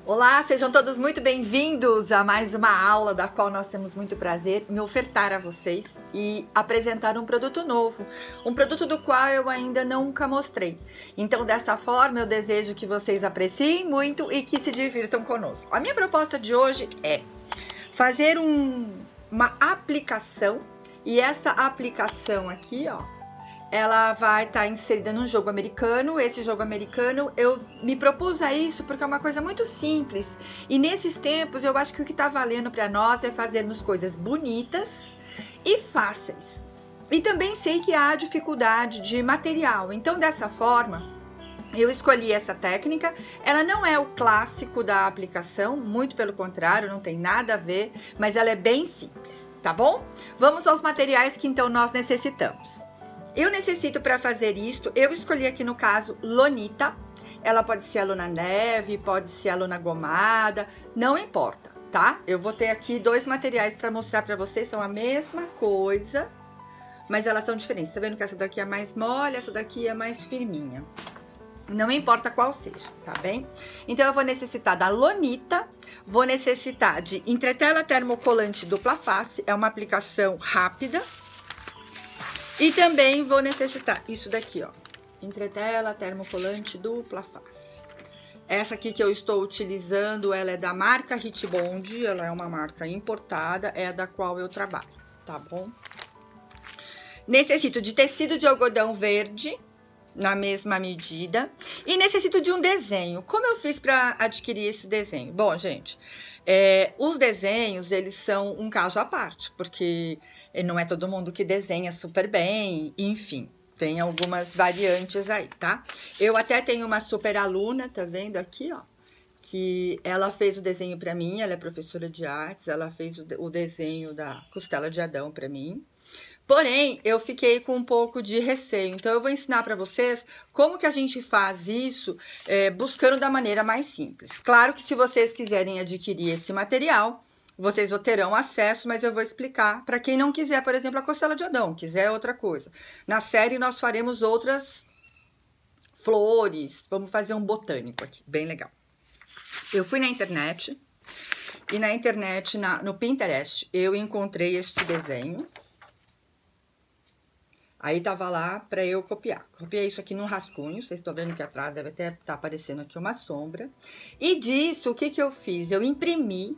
Olá, sejam todos muito bem-vindos a mais uma aula da qual nós temos muito prazer em ofertar a vocês e apresentar um produto novo, um produto do qual eu ainda nunca mostrei. Então, dessa forma, eu desejo que vocês apreciem muito e que se divirtam conosco. A minha proposta de hoje é fazer uma aplicação, e essa aplicação aqui, ó, ela vai estar inserida num jogo americano. Esse jogo americano, eu me propus a isso porque é uma coisa muito simples. E nesses tempos, eu acho que o que está valendo para nós é fazermos coisas bonitas e fáceis. E também sei que há dificuldade de material. Então, dessa forma, eu escolhi essa técnica. Ela não é o clássico da aplicação, muito pelo contrário, não tem nada a ver, mas ela é bem simples, tá bom? Vamos aos materiais que então nós necessitamos. Eu necessito para fazer isto, eu escolhi aqui no caso Lonita. Ela pode ser a lona neve, pode ser a lona gomada, não importa, tá? Eu vou ter aqui dois materiais para mostrar para vocês, são a mesma coisa, mas elas são diferentes. Tá vendo que essa daqui é mais mole, essa daqui é mais firminha. Não importa qual seja, tá bem? Então, eu vou necessitar da Lonita, vou necessitar de entretela termocolante dupla face, é uma aplicação rápida. E também vou necessitar isso daqui, ó, entretela termocolante dupla face. Essa aqui que eu estou utilizando, ela é da marca Hitbond, ela é uma marca importada, é a da qual eu trabalho, tá bom? Necessito de tecido de algodão verde, na mesma medida, e necessito de um desenho. Como eu fiz para adquirir esse desenho? Bom, gente, os desenhos, eles são um caso à parte, porque não é todo mundo que desenha super bem, enfim, tem algumas variantes aí, tá? Eu até tenho uma super aluna, tá vendo aqui, ó, que ela fez o desenho para mim, ela é professora de artes, ela fez o desenho da costela de Adão para mim. Porém, eu fiquei com um pouco de receio, então eu vou ensinar para vocês como que a gente faz isso, buscando da maneira mais simples. Claro que se vocês quiserem adquirir esse material, vocês terão acesso, mas eu vou explicar para quem não quiser, por exemplo, a costela de Adão, quiser outra coisa. Na série nós faremos outras flores, vamos fazer um botânico aqui, bem legal. Eu fui na internet, e na internet, no Pinterest, eu encontrei este desenho. Aí tava lá para eu copiar. Copiei isso aqui num rascunho, vocês estão vendo que atrás deve até estar aparecendo aqui uma sombra. E disso, o que que eu fiz? Eu imprimi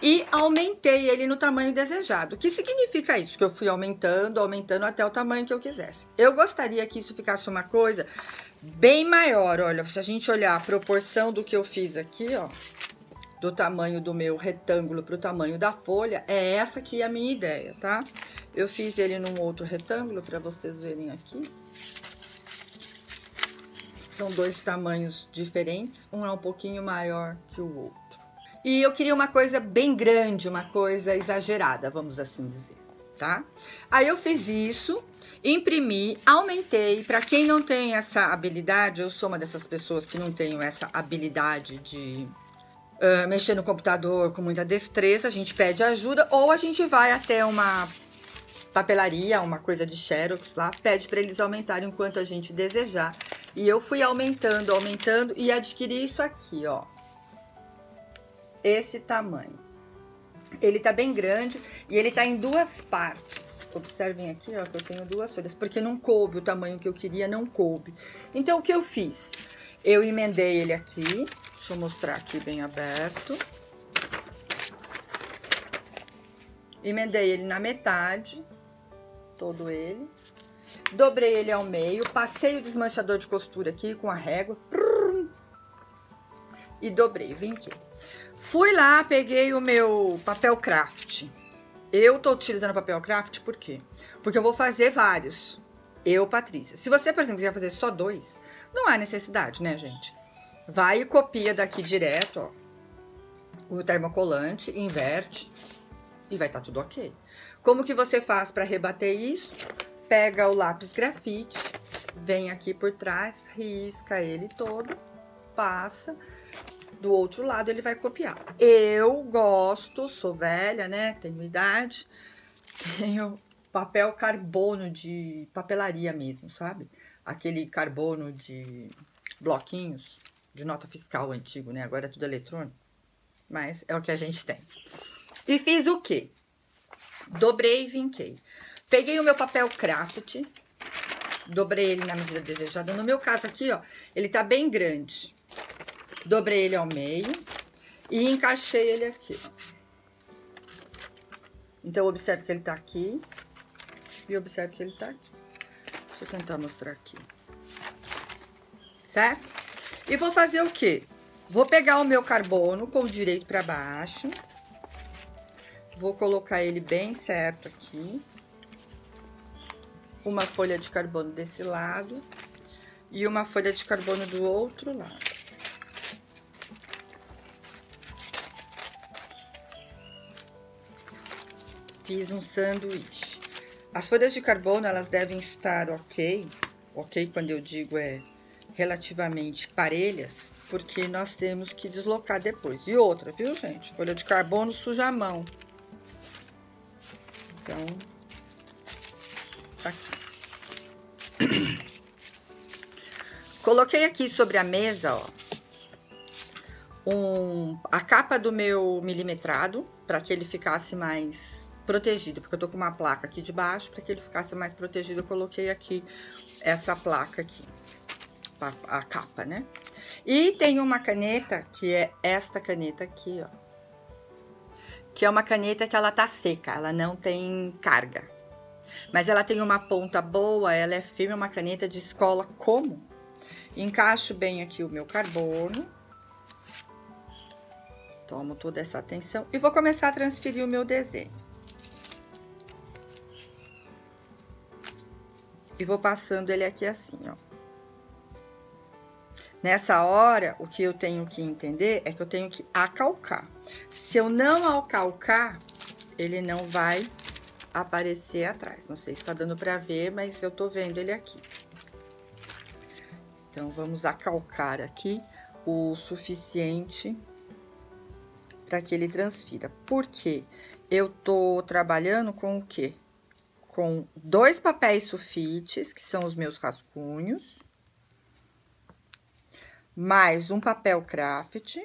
e aumentei ele no tamanho desejado. O que significa isso? Que eu fui aumentando até o tamanho que eu quisesse. Eu gostaria que isso ficasse uma coisa bem maior, olha, se a gente olhar a proporção do que eu fiz aqui, ó, do tamanho do meu retângulo para o tamanho da folha, é essa aqui a minha ideia, tá? Eu fiz ele num outro retângulo para vocês verem aqui. São dois tamanhos diferentes, um é um pouquinho maior que o outro. E eu queria uma coisa bem grande, uma coisa exagerada, vamos assim dizer, tá? Aí eu fiz isso, imprimi, aumentei. Para quem não tem essa habilidade, eu sou uma dessas pessoas que não tenho essa habilidade de mexer no computador com muita destreza, a gente pede ajuda ou a gente vai até uma papelaria, uma coisa de xerox lá, pede para eles aumentarem o quanto a gente desejar. E eu fui aumentando e adquiri isso aqui, ó. Esse tamanho. Ele tá bem grande e ele tá em duas partes. Observem aqui, ó, que eu tenho duas folhas, porque não coube o tamanho que eu queria, não coube. Então, o que eu fiz? Eu emendei ele aqui. Deixa eu mostrar aqui bem aberto. Emendei ele na metade, todo ele. Dobrei ele ao meio, passei o desmanchador de costura aqui com a régua. E dobrei, vim aqui. Fui lá, peguei o meu papel craft. Eu tô utilizando papel craft por quê? Porque eu vou fazer vários. Eu, Patrícia. Se você, por exemplo, quiser fazer só dois, não há necessidade, né, gente? Vai e copia daqui direto, ó, o termocolante, inverte e vai estar tudo ok. Como que você faz para rebater isso? Pega o lápis grafite, vem aqui por trás, risca ele todo, passa, do outro lado ele vai copiar. Eu gosto, sou velha, né, tenho idade, tenho papel carbono de papelaria mesmo, sabe? Aquele carbono de bloquinhos. de nota fiscal antigo, né? Agora é tudo eletrônico, mas é o que a gente tem. E fiz o quê? Dobrei e vinquei. Peguei o meu papel craft, dobrei ele na medida desejada. No meu caso aqui, ó, ele tá bem grande. Dobrei ele ao meio e encaixei ele aqui, ó. Então, observe que ele tá aqui e observe que ele tá aqui. Deixa eu tentar mostrar aqui. Certo? E vou fazer o quê? Vou pegar o meu carbono com o direito para baixo. Vou colocar ele bem certo aqui. Uma folha de carbono desse lado e uma folha de carbono do outro lado. Fiz um sanduíche. As folhas de carbono, elas devem estar ok. Ok, quando eu digo é relativamente parelhas, porque nós temos que deslocar depois. E outra, viu, gente? Folha de carbono suja a mão. Então, tá aqui. Coloquei aqui sobre a mesa, ó, a capa do meu milimetrado, para que ele ficasse mais protegido, porque eu tô com uma placa aqui de baixo, para que ele ficasse mais protegido, eu coloquei aqui essa placa aqui, a capa, né? E tem uma caneta, que é esta caneta aqui, ó, que é uma caneta que ela tá seca, ela não tem carga, mas ela tem uma ponta boa, ela é firme, é uma caneta de escola comum. Encaixo bem aqui o meu carbono. Tomo toda essa atenção e vou começar a transferir o meu desenho. E vou passando ele aqui assim, ó. Nessa hora, o que eu tenho que entender é que eu tenho que acalcar. Se eu não acalcar, ele não vai aparecer atrás. Não sei se tá dando pra ver, mas eu tô vendo ele aqui. Então, vamos acalcar aqui o suficiente para que ele transfira. Por quê? Eu tô trabalhando com o quê? Com 2 papéis sulfites, que são os meus rascunhos, mais um papel craft,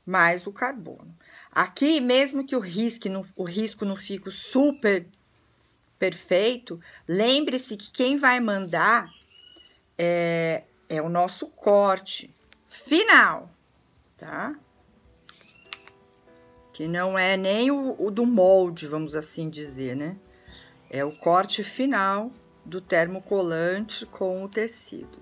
mais o carbono. Aqui, mesmo que o risco não fique super perfeito, lembre-se que quem vai mandar é o nosso corte final, tá? Que não é nem o do molde, vamos assim dizer, né? É o corte final do termocolante com o tecido.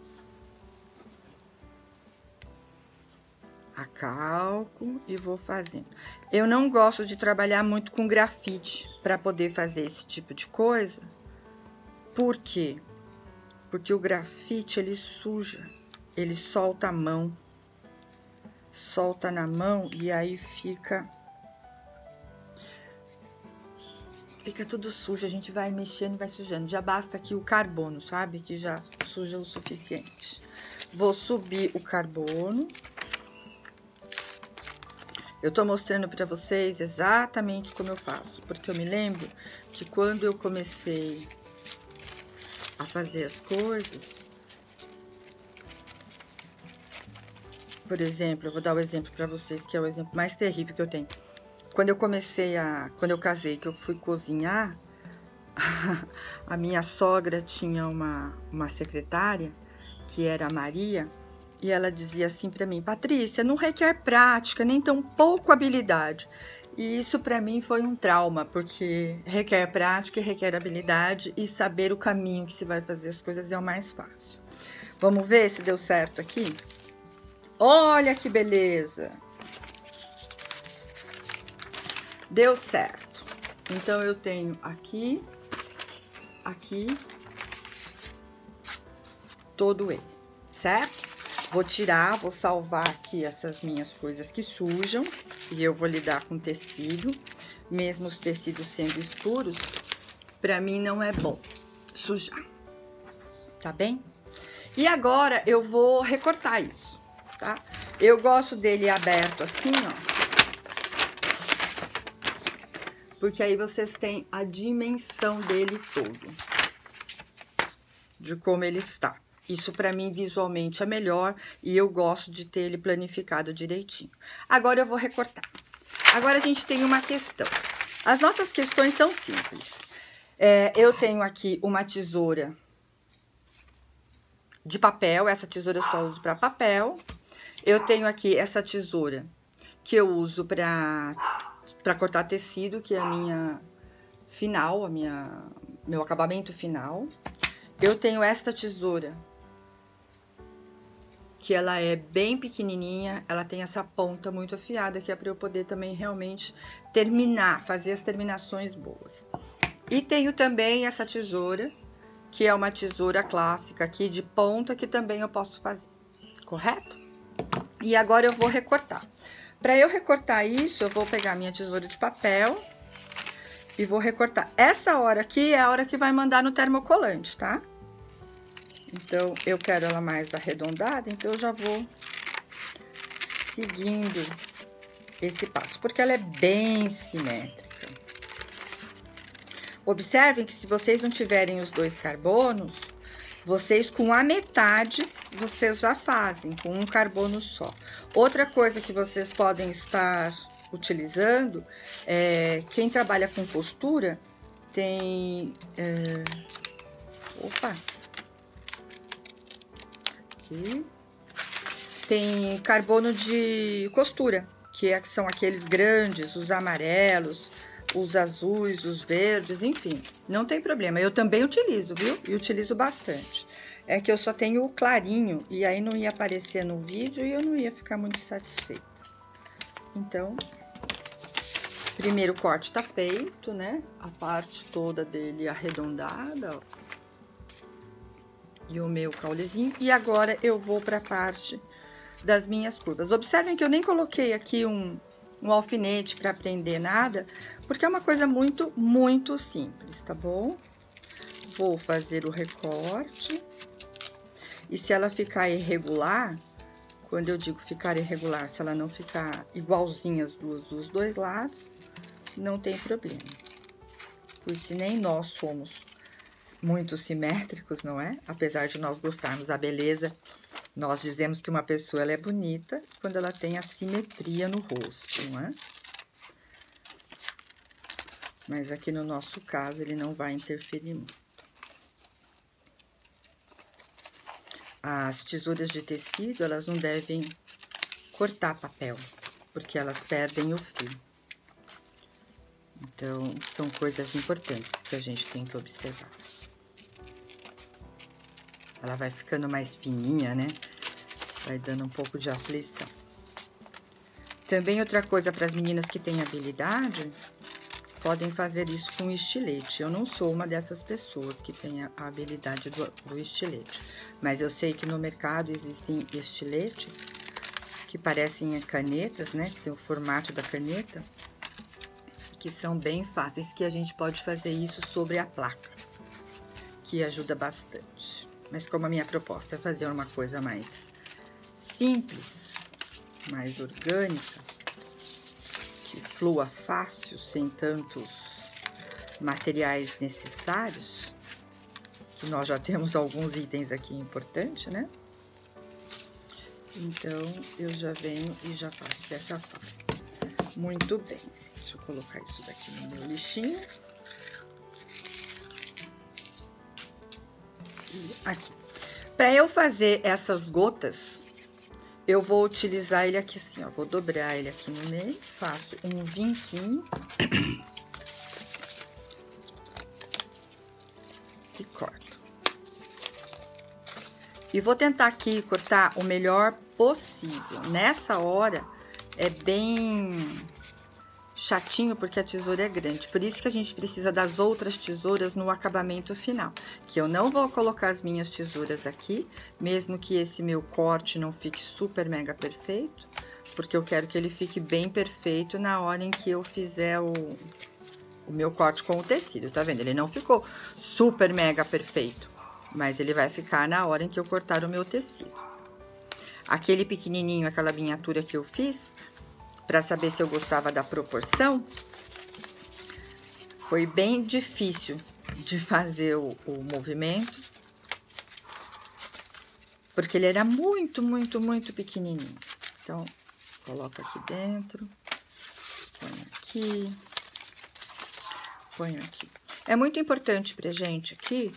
Acalco e vou fazendo. Eu não gosto de trabalhar muito com grafite para poder fazer esse tipo de coisa. Por quê? Porque o grafite, ele suja, ele solta a mão. Solta na mão e aí fica tudo sujo, a gente vai mexendo e vai sujando. Já basta aqui o carbono, sabe? Que já suja o suficiente. Vou subir o carbono. Eu tô mostrando pra vocês exatamente como eu faço, porque eu me lembro que quando eu comecei a fazer as coisas, por exemplo, eu vou dar o exemplo pra vocês, que é o exemplo mais terrível que eu tenho. Quando eu casei, que eu fui cozinhar, a minha sogra tinha uma secretária, que era a Maria, e ela dizia assim pra mim: Patrícia, não requer prática, nem tão pouco habilidade. E isso pra mim foi um trauma, porque requer prática, requer habilidade, e saber o caminho que se vai fazer as coisas é o mais fácil. Vamos ver se deu certo aqui? Olha que beleza! Deu certo. Então, eu tenho aqui, todo ele, certo? Vou tirar, vou salvar aqui essas minhas coisas que sujam, e eu vou lidar com tecido. Mesmo os tecidos sendo escuros, pra mim não é bom sujar, tá bem? E agora, eu vou recortar isso, tá? Eu gosto dele aberto assim, ó. Porque aí vocês têm a dimensão dele todo. De como ele está. Isso para mim visualmente é melhor e eu gosto de ter ele planificado direitinho. Agora eu vou recortar. Agora a gente tem uma questão. As nossas questões são simples. Eu tenho aqui uma tesoura de papel, essa tesoura eu só uso para papel. Eu tenho aqui essa tesoura que eu uso para cortar tecido, que é a minha final, meu acabamento final. Eu tenho esta tesoura, que ela é bem pequenininha, ela tem essa ponta muito afiada, que é para eu poder também realmente terminar, fazer as terminações boas. E tenho também essa tesoura, que é uma tesoura clássica aqui de ponta, que também eu posso fazer, correto? E agora eu vou recortar. Para eu recortar isso, eu vou pegar minha tesoura de papel e vou recortar. Essa hora aqui é a hora que vai mandar no termocolante, tá? Então, eu quero ela mais arredondada, então eu já vou seguindo esse passo, porque ela é bem simétrica. Observem que se vocês não tiverem os 2 carbonos, vocês com a metade, vocês já fazem, com um carbono só. Outra coisa que vocês podem estar utilizando, quem trabalha com costura, tem... Tem carbono de costura, que são aqueles grandes, os amarelos, os azuis, os verdes, enfim, não tem problema. Eu também utilizo, viu? E utilizo bastante. É que eu só tenho o clarinho, e aí não ia aparecer no vídeo e eu não ia ficar muito satisfeita. Então, primeiro corte tá feito, né? A parte toda dele arredondada, ó. E o meu caulezinho. E agora eu vou para a parte das minhas curvas. Observem que eu nem coloquei aqui um alfinete para prender nada, porque é uma coisa muito, muito simples, tá bom? Vou fazer o recorte. E se ela ficar irregular, quando eu digo ficar irregular, se ela não ficar igualzinha as duas dos 2 lados, não tem problema. Pois se nem nós somos muito simétricos, não é? Apesar de nós gostarmos da beleza, nós dizemos que uma pessoa ela é bonita quando ela tem a simetria no rosto, não é? Mas aqui no nosso caso, ele não vai interferir muito. As tesouras de tecido, elas não devem cortar papel, porque elas perdem o fio. Então, são coisas importantes que a gente tem que observar. Ela vai ficando mais fininha, né? Vai dando um pouco de aflição. Também outra coisa para as meninas que têm habilidade, podem fazer isso com estilete. Eu não sou uma dessas pessoas que tem a habilidade do estilete. Mas eu sei que no mercado existem estiletes que parecem canetas, né? Que tem o formato da caneta. Que são bem fáceis, que a gente pode fazer isso sobre a placa. Que ajuda bastante. Mas como a minha proposta é fazer uma coisa mais simples, mais orgânica, que flua fácil, sem tantos materiais necessários, que nós já temos alguns itens aqui importantes, né? Então, eu já venho e já faço dessa forma. Muito bem. Deixa eu colocar isso daqui no meu lixinho. Aqui. Para eu fazer essas gotas, eu vou utilizar ele aqui assim, ó. Vou dobrar ele aqui no meio, faço um vinquinho e corto. E vou tentar aqui cortar o melhor possível. Nessa hora, é bem chatinho porque a tesoura é grande, por isso que a gente precisa das outras tesouras no acabamento final, que eu não vou colocar as minhas tesouras aqui, mesmo que esse meu corte não fique super mega perfeito, porque eu quero que ele fique bem perfeito na hora em que eu fizer o meu corte com o tecido, tá vendo? Ele não ficou super mega perfeito, mas ele vai ficar na hora em que eu cortar o meu tecido. Aquele pequenininho, aquela miniatura que eu fiz, para saber se eu gostava da proporção, foi bem difícil de fazer o movimento. porque ele era muito, muito, muito pequenininho. Então, coloco aqui dentro, ponho aqui. É muito importante pra gente aqui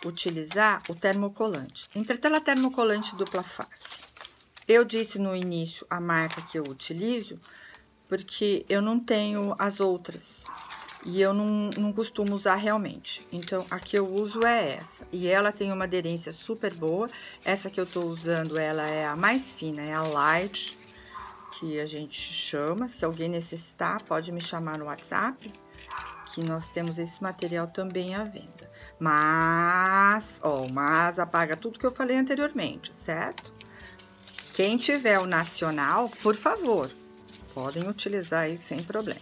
utilizar o termocolante. Entretela termocolante dupla face. Eu disse no início a marca que eu utilizo, porque eu não tenho as outras. E eu não costumo usar realmente. Então, a que eu uso é essa. E ela tem uma aderência super boa. Essa que eu tô usando, ela é a mais fina, é a Light, que a gente chama. Se alguém necessitar, pode me chamar no WhatsApp, que nós temos esse material também à venda. Mas apaga tudo que eu falei anteriormente, certo? Quem tiver o nacional, por favor, podem utilizar aí sem problema.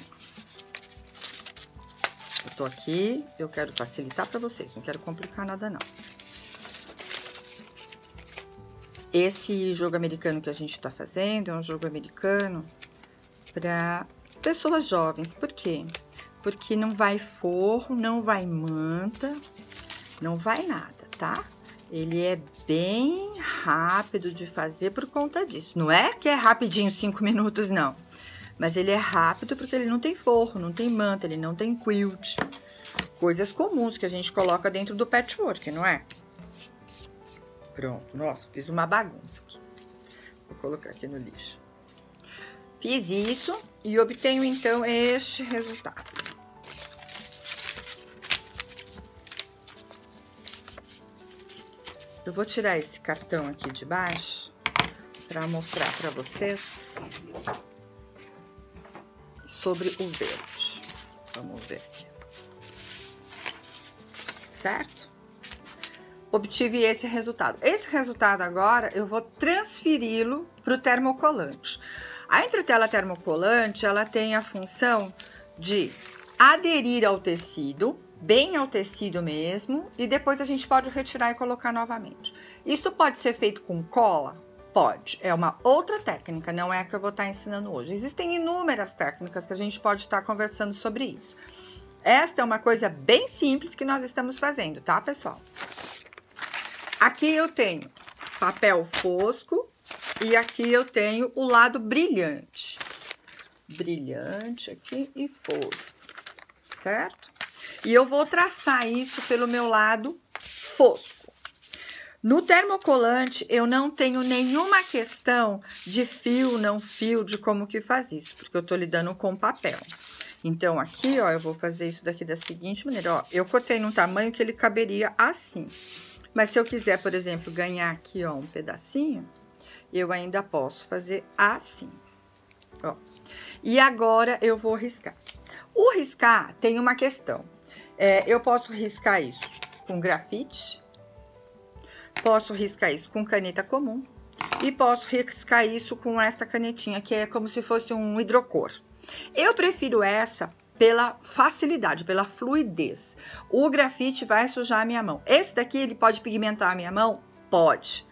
Eu tô aqui, eu quero facilitar para vocês, não quero complicar nada não. Esse jogo americano que a gente tá fazendo é um jogo americano para pessoas jovens. Por quê? Porque não vai forro, não vai manta, não vai nada, tá? Ele é bem rápido de fazer por conta disso. Não é que é rapidinho, 5 minutos, não. Mas ele é rápido porque ele não tem forro, não tem manta, ele não tem quilt. Coisas comuns que a gente coloca dentro do patchwork, não é? Pronto, nossa, fiz uma bagunça aqui. Vou colocar aqui no lixo. Fiz isso e obtenho, então, este resultado. Eu vou tirar esse cartão aqui de baixo para mostrar para vocês sobre o verde. Vamos ver aqui. Certo? Obtive esse resultado. Esse resultado agora eu vou transferi-lo para o termocolante. A entretela termocolante, ela tem a função de aderir ao tecido, bem ao tecido mesmo, e depois a gente pode retirar e colocar novamente. Isso pode ser feito com cola? Pode. É uma outra técnica, não é a que eu vou estar ensinando hoje. Existem inúmeras técnicas que a gente pode estar conversando sobre isso. Esta é uma coisa bem simples que nós estamos fazendo, tá, pessoal? Aqui eu tenho papel fosco e aqui eu tenho o lado brilhante. Brilhante aqui e fosco, certo? E eu vou traçar isso pelo meu lado fosco. No termocolante, eu não tenho nenhuma questão de fio, não fio, de como que faz isso, porque eu tô lidando com papel. Então, aqui, ó, eu vou fazer isso daqui da seguinte maneira, ó. Eu cortei num tamanho que ele caberia assim. Mas se eu quiser, por exemplo, ganhar aqui, ó, um pedacinho, eu ainda posso fazer assim, ó. E agora, eu vou riscar. O riscar tem uma questão. Eu posso riscar isso com grafite, posso riscar isso com caneta comum e posso riscar isso com esta canetinha, que é como se fosse um hidrocor. Eu prefiro essa pela facilidade, pela fluidez. O grafite vai sujar a minha mão. Esse daqui, ele pode pigmentar a minha mão? Pode.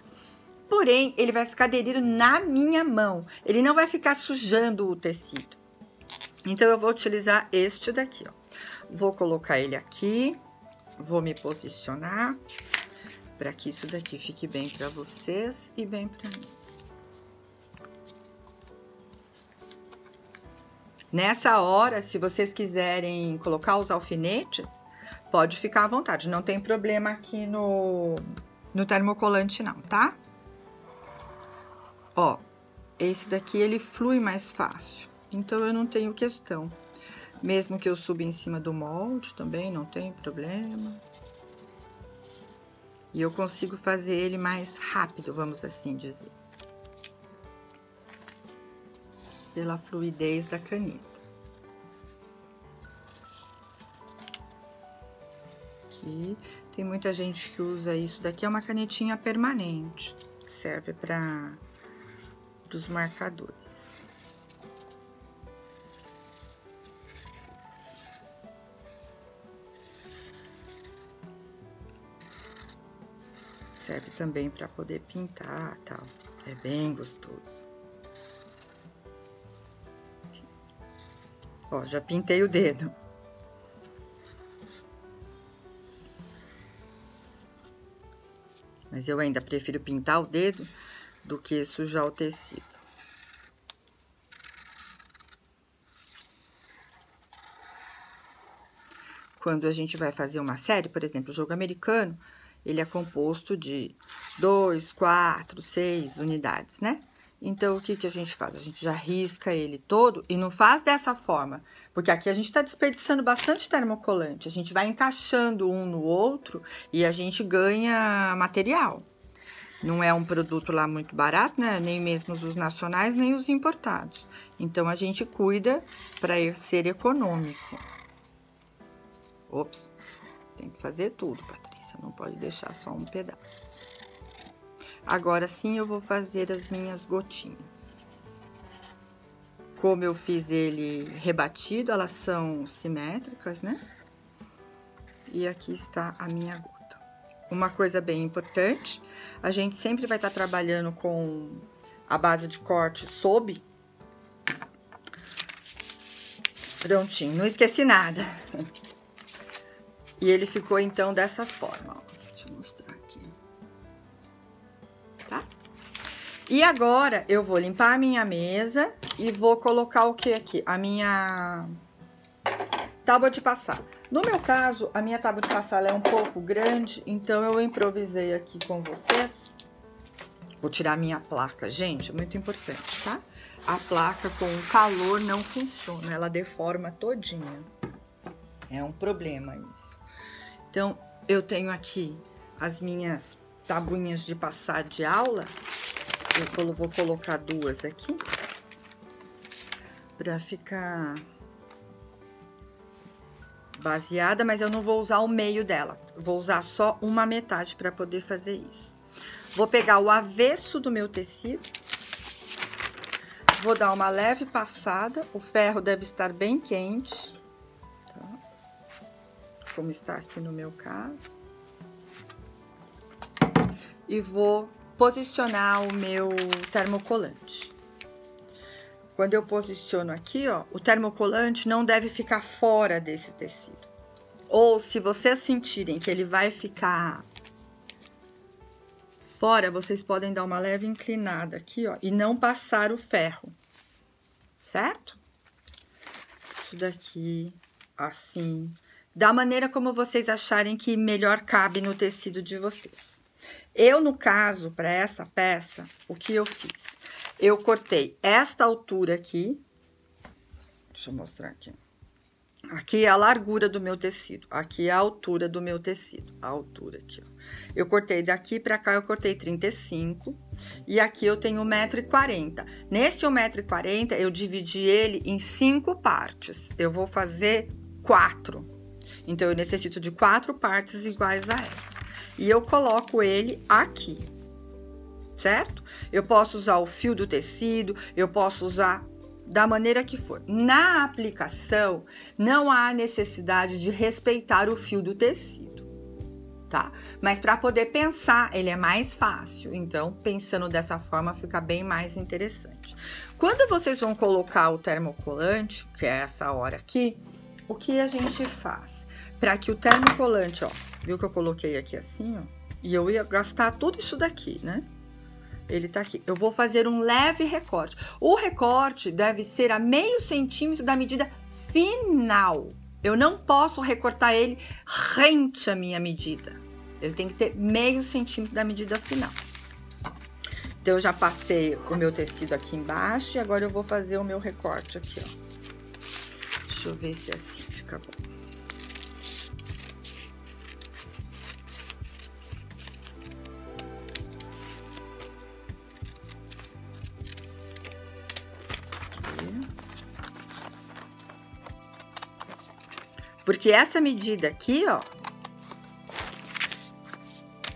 Porém, ele vai ficar aderido na minha mão. Ele não vai ficar sujando o tecido. Então, eu vou utilizar este daqui, ó. Vou colocar ele aqui, vou me posicionar para que isso daqui fique bem para vocês e bem para mim. Nessa hora, se vocês quiserem colocar os alfinetes, pode ficar à vontade, não tem problema aqui no termocolante não, tá? Ó, esse daqui ele flui mais fácil, então eu não tenho questão. Mesmo que eu suba em cima do molde também, não tem problema. E eu consigo fazer ele mais rápido, vamos assim dizer. Pela fluidez da caneta. Aqui, tem muita gente que usa isso daqui, é uma canetinha permanente. Serve para os marcadores. Serve também para poder pintar, tal. É bem gostoso. Ó, já pintei o dedo. Mas eu ainda prefiro pintar o dedo do que sujar o tecido. Quando a gente vai fazer uma série, por exemplo, o jogo americano, ele é composto de 2, 4, 6 unidades, né? Então, o que que a gente faz? A gente já risca ele todo e não faz dessa forma, porque aqui a gente tá desperdiçando bastante termocolante. A gente vai encaixando um no outro e a gente ganha material. Não é um produto lá muito barato, né? Nem mesmo os nacionais, nem os importados. Então, a gente cuida para ser econômico. Ops, tem que fazer tudo, Patrícia. Não pode deixar só um pedaço. Agora sim eu vou fazer as minhas gotinhas. Como eu fiz ele rebatido, elas são simétricas, né? E aqui está a minha gota. Uma coisa bem importante, a gente sempre vai estar trabalhando com a base de corte sob. Prontinho, não esqueci nada. E ele ficou então dessa forma, ó. Deixa eu mostrar aqui. Tá? E agora eu vou limpar a minha mesa e vou colocar o que aqui? A minha tábua de passar. No meu caso, a minha tábua de passar ela é um pouco grande, então eu improvisei aqui com vocês. Vou tirar a minha placa, gente, é muito importante, tá? A placa com o calor não funciona, ela deforma todinha. É um problema isso. Então, eu tenho aqui as minhas tabuinhas de passar de aula. Eu vou colocar duas aqui. Pra ficar baseada, mas eu não vou usar o meio dela. Vou usar só uma metade para poder fazer isso. Vou pegar o avesso do meu tecido. Vou dar uma leve passada. O ferro deve estar bem quente. Como está aqui no meu caso. E vou posicionar o meu termocolante. Quando eu posiciono aqui, ó, o termocolante não deve ficar fora desse tecido. Ou se vocês sentirem que ele vai ficar fora, vocês podem dar uma leve inclinada aqui, ó, e não passar o ferro, certo? Isso daqui, assim, da maneira como vocês acharem que melhor cabe no tecido de vocês. Eu, no caso, para essa peça, o que eu fiz? Eu cortei esta altura aqui. Deixa eu mostrar aqui. Aqui é a largura do meu tecido. Aqui é a altura do meu tecido. A altura aqui, ó. Eu cortei daqui para cá, eu cortei 35. E aqui eu tenho 1,40 m. Nesse 1,40 m, eu dividi ele em 5 partes. Eu vou fazer 4. Então, eu necessito de 4 partes iguais a essa. E eu coloco ele aqui, certo? Eu posso usar o fio do tecido, eu posso usar da maneira que for. Na aplicação, não há necessidade de respeitar o fio do tecido, tá? Mas para poder pensar, ele é mais fácil. Então, pensando dessa forma, fica bem mais interessante. Quando vocês vão colocar o termocolante, que é essa hora aqui, o que a gente faz? Para que o termocolante, ó, viu que eu coloquei aqui assim, ó? E eu ia gastar tudo isso daqui, né? Ele tá aqui. Eu vou fazer um leve recorte. O recorte deve ser a meio centímetro da medida final. Eu não posso recortar ele rente à minha medida. Ele tem que ter meio centímetro da medida final. Então, eu já passei o meu tecido aqui embaixo e agora eu vou fazer o meu recorte aqui, ó. Deixa eu ver se assim fica bom. Porque essa medida aqui, ó,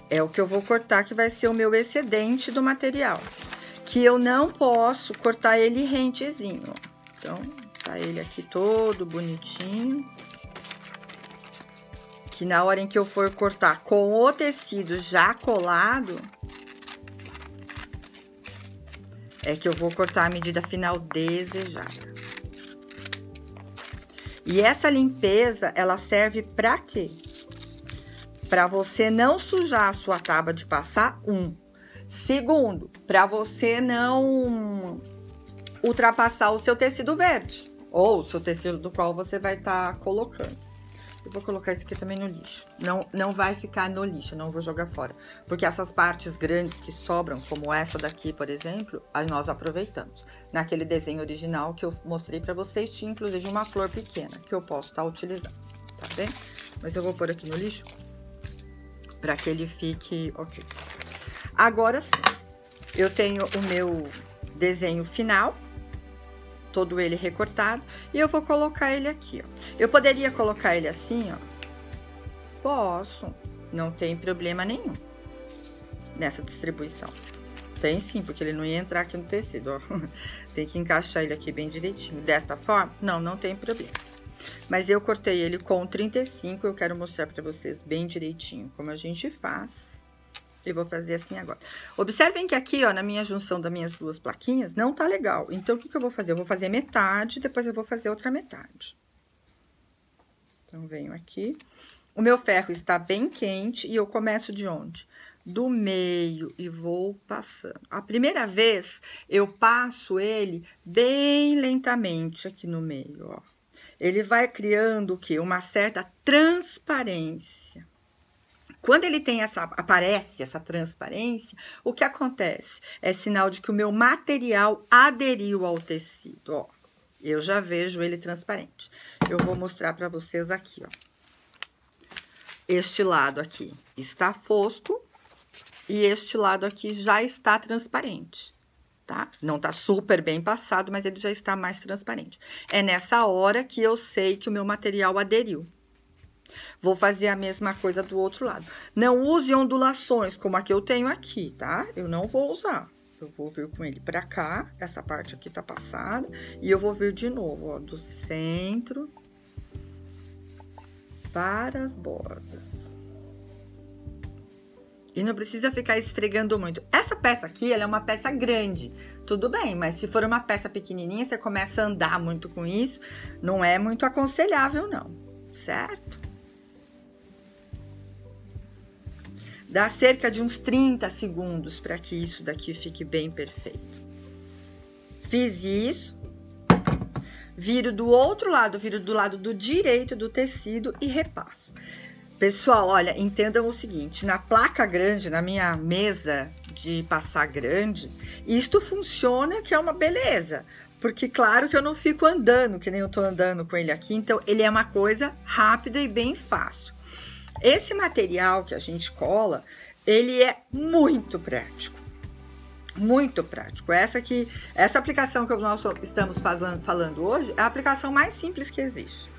é o que eu vou cortar, que vai ser o meu excedente do material. Que eu não posso cortar ele rentezinho, ó. Então, tá ele aqui todo bonitinho. Que na hora em que eu for cortar com o tecido já colado, é que eu vou cortar a medida final desejada. E essa limpeza, ela serve pra quê? para você não sujar a sua tábua de passar, 1. Segundo, para você não ultrapassar o seu tecido verde, ou o seu tecido do qual você vai estar colocando. Eu vou colocar esse aqui também no lixo. Não vai ficar no lixo, não vou jogar fora. Porque essas partes grandes que sobram, como essa daqui, por exemplo, aí nós aproveitamos. Naquele desenho original que eu mostrei pra vocês, tinha inclusive uma flor pequena, que eu posso estar utilizando, tá bem? Mas eu vou pôr aqui no lixo, pra que ele fique ok. Agora sim, eu tenho o meu desenho final, todo ele recortado, e eu vou colocar ele aqui, ó. Eu poderia colocar ele assim, ó. Posso, não tem problema nenhum nessa distribuição. Tem sim, porque ele não ia entrar aqui no tecido, ó. Tem que encaixar ele aqui bem direitinho. Desta forma, não tem problema. Mas eu cortei ele com 35, eu quero mostrar pra vocês bem direitinho como a gente faz. Eu vou fazer assim agora. Observem que aqui, ó, na minha junção das minhas duas plaquinhas, não tá legal. Então, o que que eu vou fazer? Eu vou fazer metade, depois eu vou fazer outra metade. Então, venho aqui. O meu ferro está bem quente e eu começo de onde? Do meio e vou passando. A primeira vez, eu passo ele bem lentamente aqui no meio, ó. Ele vai criando o quê? Uma certa transparência. Quando ele tem aparece essa transparência, o que acontece? É sinal de que o meu material aderiu ao tecido, ó. Eu já vejo ele transparente. Eu vou mostrar pra vocês aqui, ó. Este lado aqui está fosco e este lado aqui já está transparente, tá? Não tá super bem passado, mas ele já está mais transparente. É nessa hora que eu sei que o meu material aderiu. Vou fazer a mesma coisa do outro lado. Não use ondulações como a que eu tenho aqui, tá? Eu não vou usar. Eu vou vir com ele pra cá, essa parte aqui tá passada, e eu vou vir de novo, ó, do centro para as bordas. E não precisa ficar esfregando muito. Essa peça aqui, ela é uma peça grande, tudo bem, mas se for uma peça pequenininha, você começa a andar muito com isso, não é muito aconselhável não, certo? Dá cerca de uns 30 segundos para que isso daqui fique bem perfeito. Fiz isso, viro do outro lado, viro do lado do direito do tecido e repasso. Pessoal, olha, entendam o seguinte, na placa grande, na minha mesa de passar grande, isto funciona que é uma beleza. Porque claro que eu não fico andando, que nem eu tô andando com ele aqui, então ele é uma coisa rápida e bem fácil. Esse material que a gente cola, ele é muito prático. Muito prático. Essa aplicação que nós estamos falando hoje é a aplicação mais simples que existe.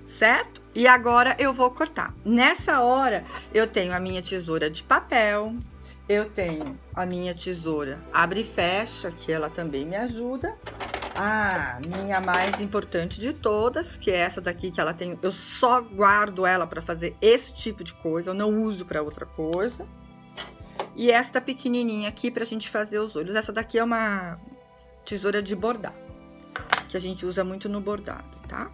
Certo? E agora eu vou cortar. Nessa hora, eu tenho a minha tesoura de papel, eu tenho a minha tesoura abre e fecha, que ela também me ajuda. A minha mais importante de todas, que é essa daqui, que ela tem, eu só guardo ela para fazer esse tipo de coisa, eu não uso para outra coisa. E esta pequenininha aqui pra gente fazer os olhos. Essa daqui é uma tesoura de bordar, que a gente usa muito no bordado, tá?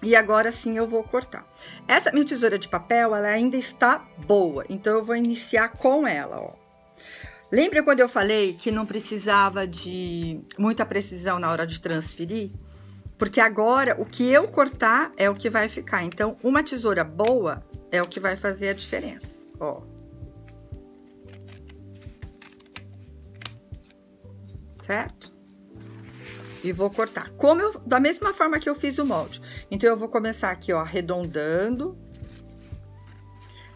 E agora sim eu vou cortar. Essa minha tesoura de papel, ela ainda está boa, então eu vou iniciar com ela, ó. Lembra quando eu falei que não precisava de muita precisão na hora de transferir? Porque agora, o que eu cortar é o que vai ficar. Então, uma tesoura boa é o que vai fazer a diferença, ó. Certo? E vou cortar. Da mesma forma que eu fiz o molde. Então, eu vou começar aqui, ó, arredondando.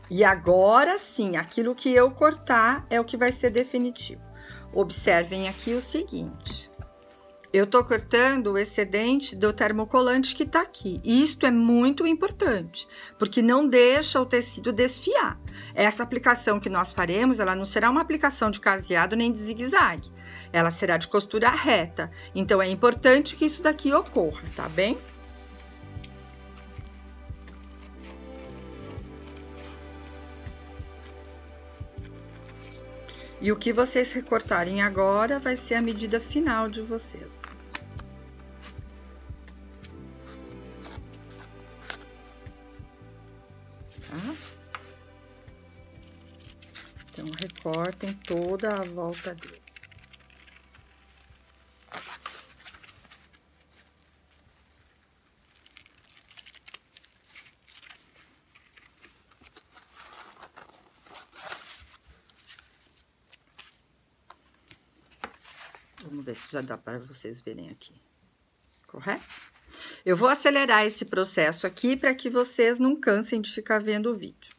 E agora sim, aquilo que eu cortar é o que vai ser definitivo. Observem aqui o seguinte. Eu tô cortando o excedente do termocolante que tá aqui. E isto é muito importante, porque não deixa o tecido desfiar. Essa aplicação que nós faremos, ela não será uma aplicação de caseado nem de zigue-zague. Ela será de costura reta. Então, é importante que isso daqui ocorra, tá bem? E o que vocês recortarem agora vai ser a medida final de vocês. Tá? Então, recortem toda a volta dele. Vamos ver se já dá para vocês verem aqui. Correto? Eu vou acelerar esse processo aqui para que vocês não cansem de ficar vendo o vídeo.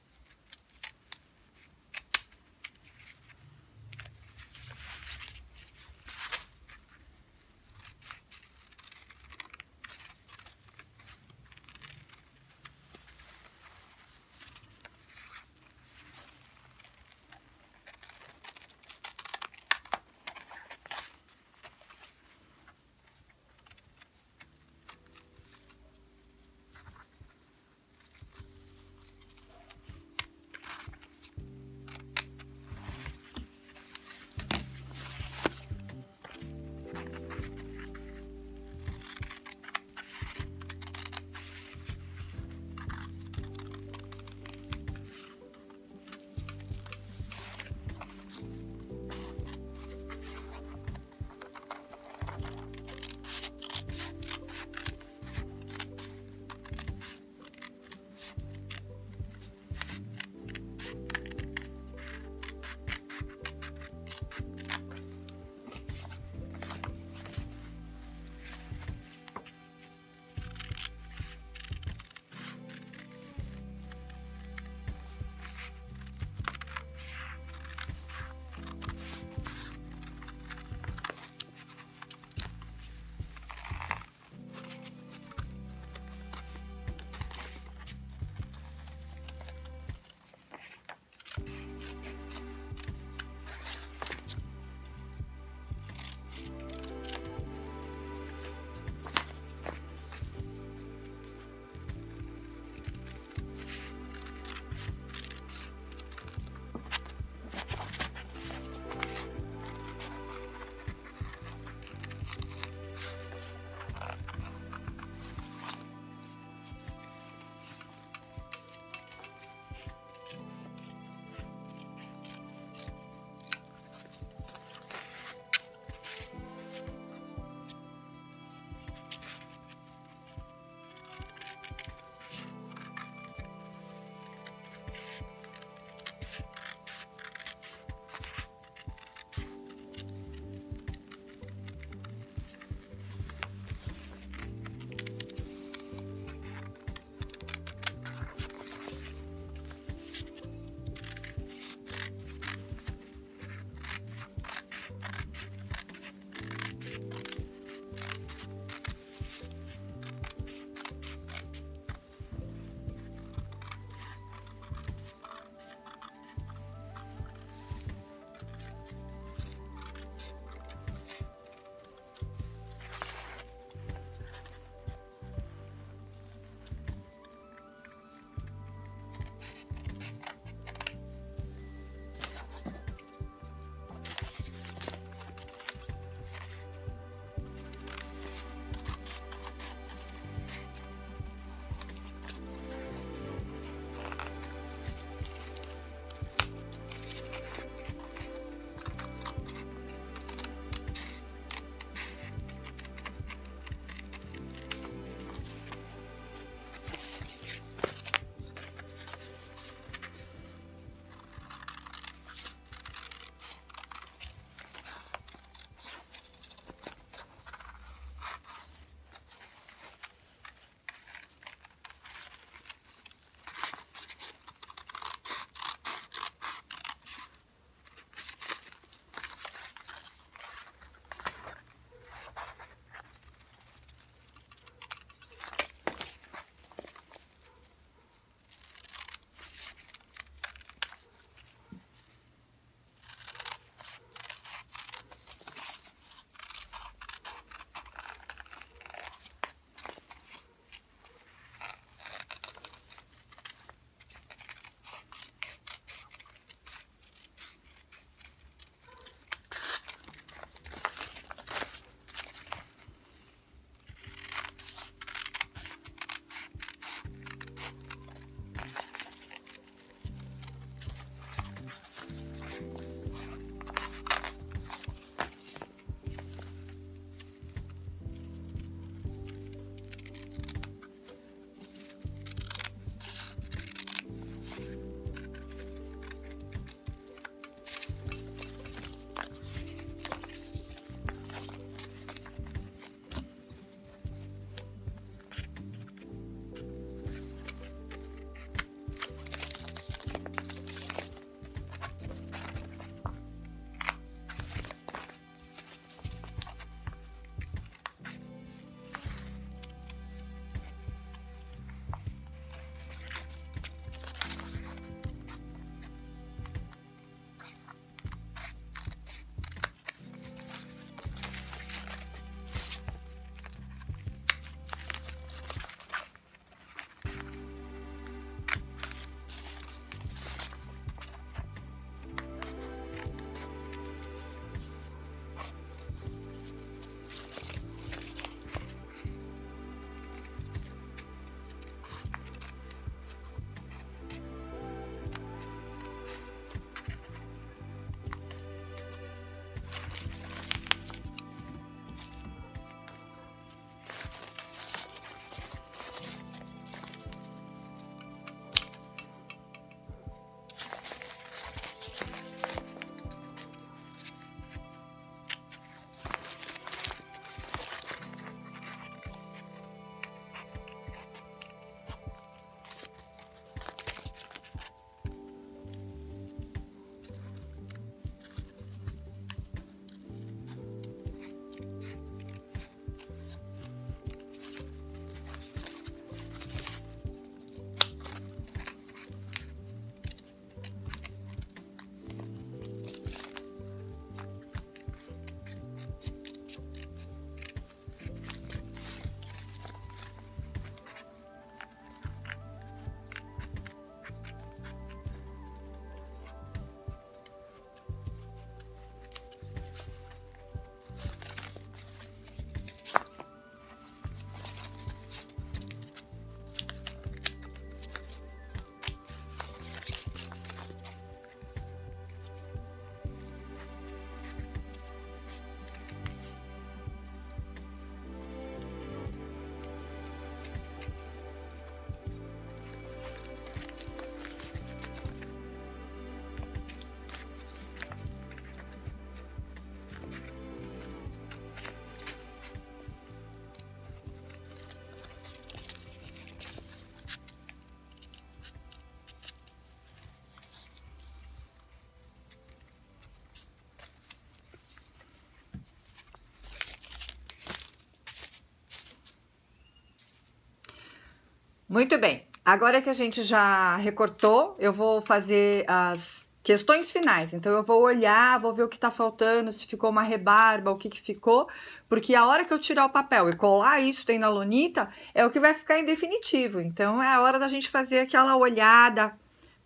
Muito bem. Agora que a gente já recortou, eu vou fazer as questões finais. Então, eu vou olhar, vou ver o que tá faltando, se ficou uma rebarba, o que que ficou. Porque a hora que eu tirar o papel e colar isso dentro da lonita, é o que vai ficar em definitivo. Então, é a hora da gente fazer aquela olhada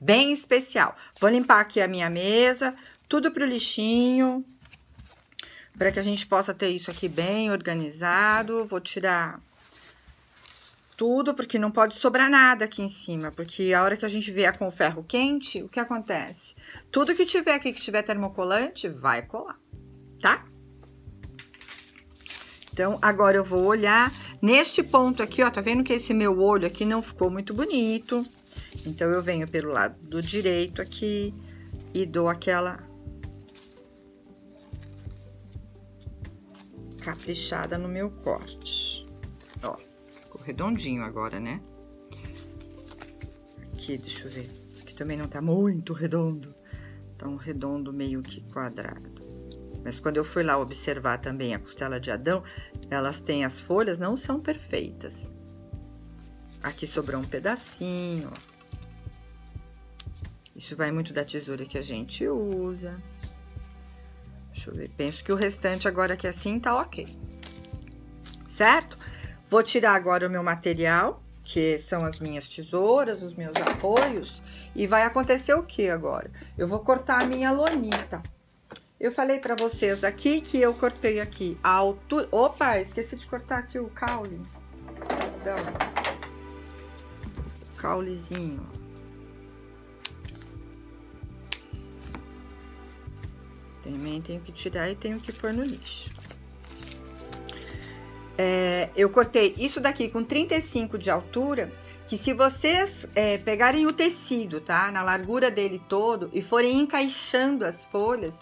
bem especial. Vou limpar aqui a minha mesa, tudo pro lixinho, para que a gente possa ter isso aqui bem organizado. Vou tirar tudo, porque não pode sobrar nada aqui em cima, porque a hora que a gente vier com o ferro quente, o que acontece? Tudo que tiver aqui, que tiver termocolante, vai colar, tá? Então, agora eu vou olhar neste ponto aqui, ó, tá vendo que esse meu olho aqui não ficou muito bonito? Então, eu venho pelo lado do direito aqui e dou aquela caprichada no meu corte, ó. Redondinho agora, né? Aqui, deixa eu ver. Aqui também não tá muito redondo. Tá um redondo meio que quadrado. Mas quando eu fui lá observar também a costela de Adão, elas têm as folhas, não são perfeitas. Aqui sobrou um pedacinho, ó. Isso vai muito da tesoura que a gente usa. Deixa eu ver. Penso que o restante agora aqui assim tá ok. Certo? Vou tirar agora o meu material, que são as minhas tesouras, os meus apoios, e vai acontecer o que agora? Eu vou cortar a minha lonita. Eu falei pra vocês aqui que eu cortei aqui a altura... Opa, esqueci de cortar aqui o caule. Perdão. O caulezinho. Também tenho que tirar e tenho que pôr no lixo. Eu cortei isso daqui com 35 de altura, que se vocês pegarem o tecido, tá? Na largura dele todo e forem encaixando as folhas,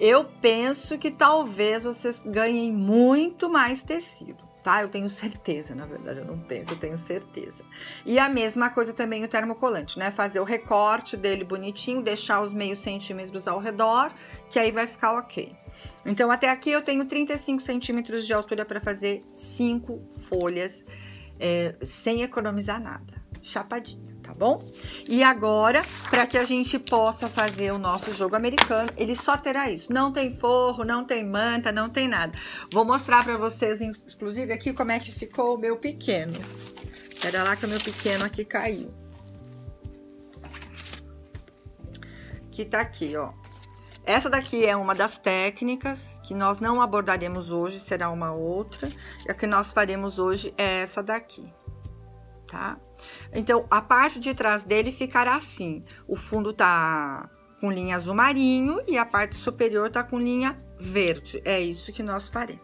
eu penso que talvez vocês ganhem muito mais tecido, tá? Eu tenho certeza, na verdade, eu não penso, eu tenho certeza. E a mesma coisa também o termocolante, né? Fazer o recorte dele bonitinho, deixar os meio centímetros ao redor, que aí vai ficar ok. Então, até aqui eu tenho 35 centímetros de altura para fazer 5 folhas, sem economizar nada, chapadinho, tá bom? E agora, para que a gente possa fazer o nosso jogo americano, ele só terá isso. Não tem forro, não tem manta, não tem nada. Vou mostrar para vocês, inclusive, aqui como é que ficou o meu pequeno. Era lá que o meu pequeno aqui caiu. Que tá aqui, ó. Essa daqui é uma das técnicas que nós não abordaremos hoje, será uma outra. E a que nós faremos hoje é essa daqui, tá? Então, a parte de trás dele ficará assim. O fundo tá com linha azul marinho e a parte superior tá com linha verde. É isso que nós faremos.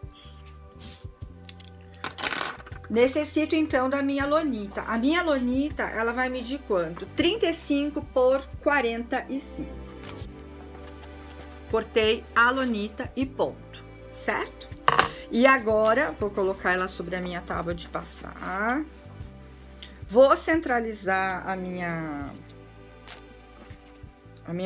Necessito, então, da minha lonita. A minha lonita, ela vai medir quanto? 35 por 45. Cortei a lonita e ponto, certo? E agora, vou colocar ela sobre a minha tábua de passar. Vou centralizar a minha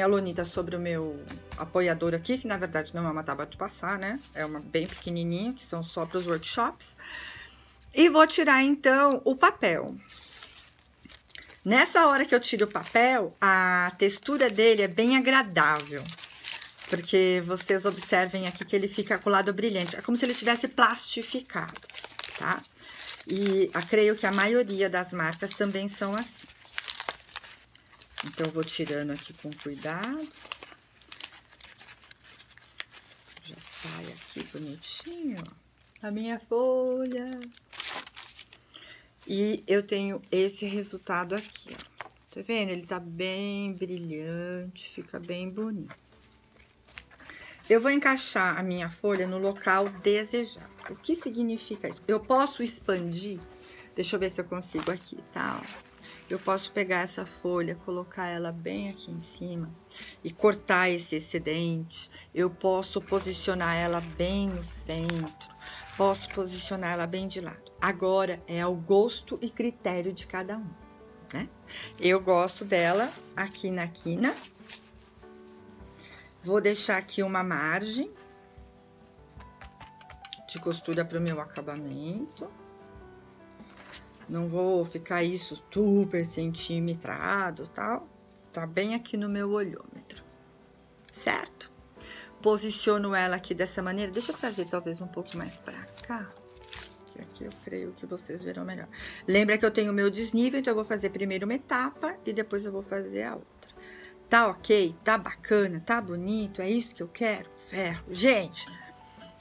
lonita sobre o meu apoiador aqui, que na verdade não é uma tábua de passar, né? É uma bem pequenininha, que são só para os workshops. E vou tirar, então, o papel. Nessa hora que eu tiro o papel, a textura dele é bem agradável. Porque vocês observem aqui que ele fica com o lado brilhante. É como se ele tivesse plastificado, tá? E creio que a maioria das marcas também são assim. Então, eu vou tirando aqui com cuidado. Já sai aqui bonitinho, ó, a minha folha. E eu tenho esse resultado aqui, ó. Tá vendo? Ele tá bem brilhante, fica bem bonito. Eu vou encaixar a minha folha no local desejado. O que significa isso? Eu posso expandir, deixa eu ver se eu consigo aqui, tá? Eu posso pegar essa folha, colocar ela bem aqui em cima e cortar esse excedente. Eu posso posicionar ela bem no centro, posso posicionar ela bem de lado. Agora, é ao gosto e critério de cada um, né? Eu gosto dela aqui na quina. Vou deixar aqui uma margem de costura para o meu acabamento. Não vou ficar isso super centimetrado, tal. Tá bem aqui no meu olhômetro, certo? Posiciono ela aqui dessa maneira. Deixa eu trazer talvez um pouco mais pra cá. Que aqui eu creio que vocês verão melhor. Lembra que eu tenho o meu desnível, então eu vou fazer primeiro uma etapa e depois eu vou fazer a outra. Tá ok? Tá bacana? Tá bonito? É isso que eu quero? Ferro. Gente,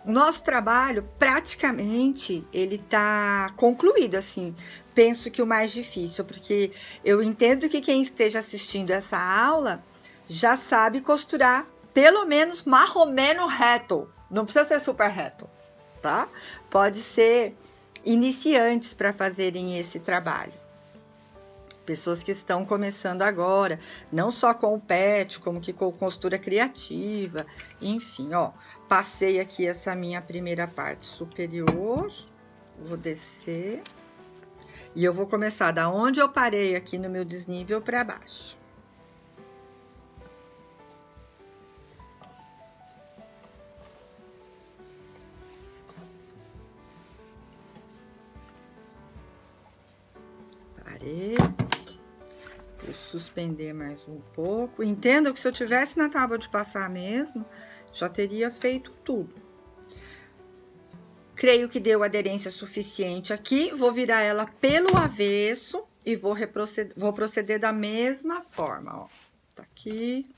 o nosso trabalho, praticamente, ele tá concluído, assim. Penso que o mais difícil, porque eu entendo que quem esteja assistindo essa aula já sabe costurar, pelo menos, marromeno reto. Não precisa ser super reto, tá? Pode ser iniciantes para fazerem esse trabalho. Pessoas que estão começando agora, não só com o pet, como que com costura criativa, enfim, ó. Passei aqui essa minha primeira parte superior, vou descer e eu vou começar da onde eu parei aqui no meu desnível para baixo. Parei. Vou suspender mais um pouco. Entendam que se eu tivesse na tábua de passar mesmo, já teria feito tudo. Creio que deu aderência suficiente aqui. Vou virar ela pelo avesso e vou proceder da mesma forma, ó. Tá aqui.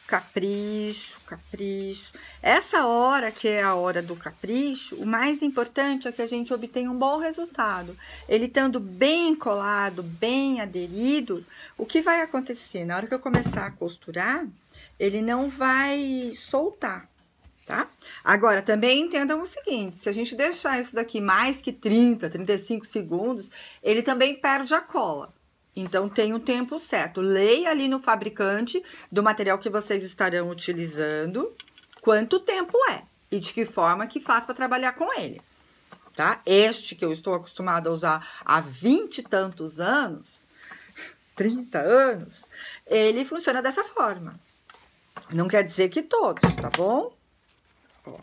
Capricho, capricho. Essa hora que é a hora do capricho, o mais importante é que a gente obtenha um bom resultado. Ele estando bem colado, bem aderido, o que vai acontecer? Na hora que eu começar a costurar, ele não vai soltar, tá? Agora, também entendam o seguinte, se a gente deixar isso daqui mais que 30, 35 segundos, ele também perde a cola. Então, tem o tempo certo. Leia ali no fabricante do material que vocês estarão utilizando quanto tempo é e de que forma que faz para trabalhar com ele, tá? Este que eu estou acostumada a usar há 20 e tantos anos, 30 anos, ele funciona dessa forma. Não quer dizer que todos, tá bom? Ó.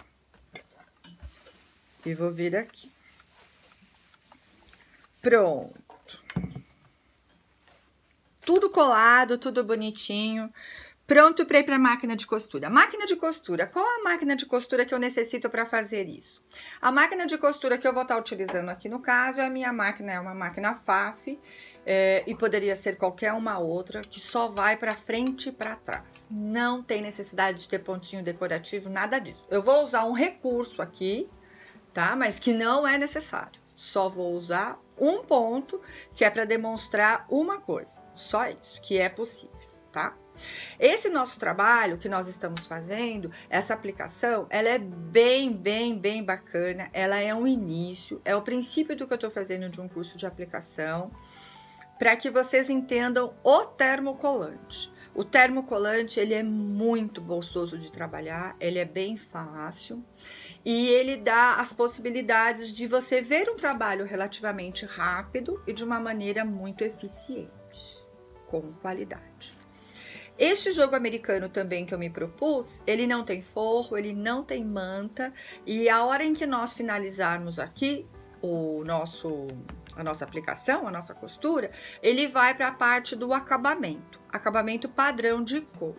E vou vir aqui. Pronto. Tudo colado, tudo bonitinho, pronto para ir para a máquina de costura. Máquina de costura, qual a máquina de costura que eu necessito para fazer isso? A máquina de costura que eu vou estar utilizando aqui no caso, é a minha máquina, é uma máquina FAF, e poderia ser qualquer uma outra, que só vai para frente e para trás. Não tem necessidade de ter pontinho decorativo, nada disso. Eu vou usar um recurso aqui, tá? Mas que não é necessário. Só vou usar um ponto, que é para demonstrar uma coisa. Só isso, que é possível, tá? Esse nosso trabalho que nós estamos fazendo, essa aplicação, ela é bem bacana. Ela é um início, é o princípio do que eu tô fazendo de um curso de aplicação, para que vocês entendam o termocolante. O termocolante, ele é muito gostoso de trabalhar, ele é bem fácil e ele dá as possibilidades de você ver um trabalho relativamente rápido e de uma maneira muito eficiente, com qualidade. Este jogo americano também que eu me propus, ele não tem forro, ele não tem manta e a hora em que nós finalizarmos aqui a nossa aplicação, a nossa costura, ele vai para a parte do acabamento padrão de cor.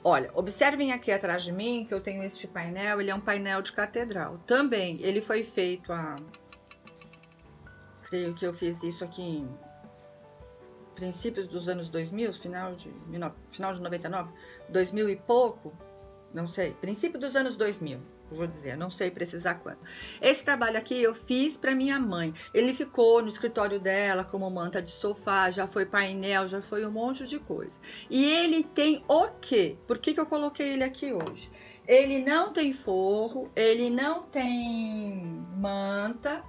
Olha, observem aqui atrás de mim que eu tenho este painel, ele é um painel de catedral. Também, ele foi feito creio que eu fiz isso aqui em princípios dos anos 2000, final de 99, 2000 e pouco, não sei, princípio dos anos 2000. Vou dizer, não sei precisar quando. Esse trabalho aqui eu fiz para minha mãe. Ele ficou no escritório dela como manta de sofá, já foi painel, já foi um monte de coisa. E ele tem o quê? Por que eu coloquei ele aqui hoje? Ele não tem forro, ele não tem manta.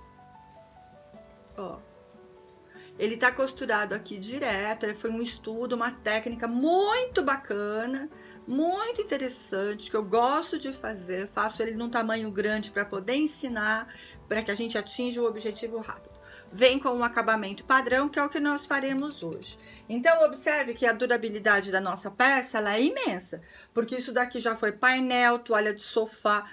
Ó. Ele tá costurado aqui direto, ele foi um estudo, uma técnica muito bacana, muito interessante, que eu gosto de fazer, faço ele num tamanho grande para poder ensinar, para que a gente atinja o objetivo rápido. Vem com um acabamento padrão, que é o que nós faremos hoje. Então, observe que a durabilidade da nossa peça, ela é imensa, porque isso daqui já foi painel, toalha de sofá,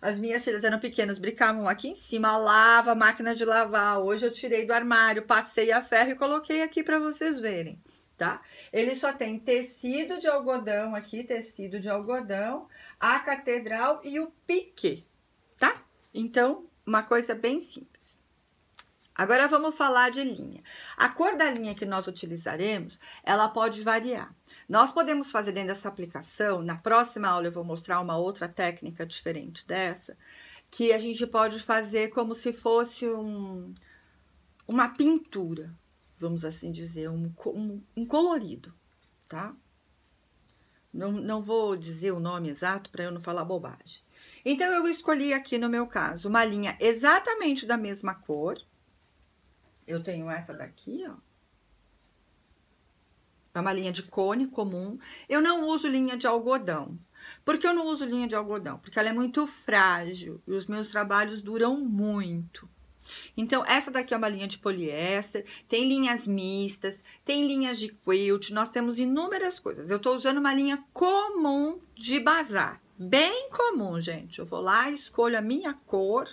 As minhas filhas eram pequenas, brincavam aqui em cima, lava, máquina de lavar. Hoje eu tirei do armário, passei a ferro e coloquei aqui para vocês verem, tá? Ele só tem tecido de algodão aqui, tecido de algodão, a catedral e o piquê, tá? Então, uma coisa bem simples. Agora vamos falar de linha. A cor da linha que nós utilizaremos, ela pode variar. Nós podemos fazer dentro dessa aplicação, na próxima aula eu vou mostrar uma outra técnica diferente dessa, que a gente pode fazer como se fosse uma pintura, vamos assim dizer, um colorido, tá? Não vou dizer o nome exato para eu não falar bobagem. Então, eu escolhi aqui, no meu caso, uma linha exatamente da mesma cor. Eu tenho essa daqui, ó. É uma linha de cone comum. Eu não uso linha de algodão. Por que eu não uso linha de algodão? Porque ela é muito frágil e os meus trabalhos duram muito. Então, essa daqui é uma linha de poliéster, tem linhas mistas, tem linhas de quilt, nós temos inúmeras coisas. Eu tô usando uma linha comum de bazar, bem comum, gente. Eu vou lá, escolho a minha cor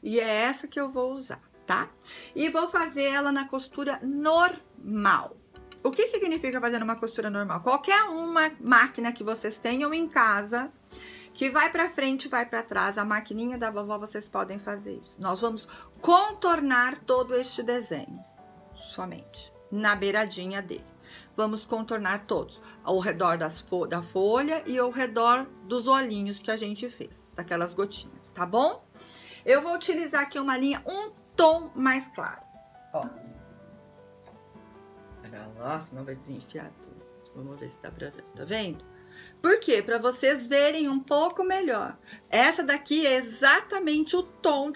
e é essa que eu vou usar, tá? E vou fazer ela na costura normal. O que significa fazer uma costura normal? Qualquer uma máquina que vocês tenham em casa, que vai pra frente, vai pra trás, a maquininha da vovó, vocês podem fazer isso. Nós vamos contornar todo este desenho, somente, na beiradinha dele. Vamos contornar todos, ao redor da folha e ao redor dos olhinhos que a gente fez, daquelas gotinhas, tá bom? Eu vou utilizar aqui uma linha um tom mais claro, ó. Nossa, não vai desenfiar tudo. Vamos ver se dá pra ver, tá vendo? Por quê? Para vocês verem um pouco melhor. Essa daqui é exatamente o tom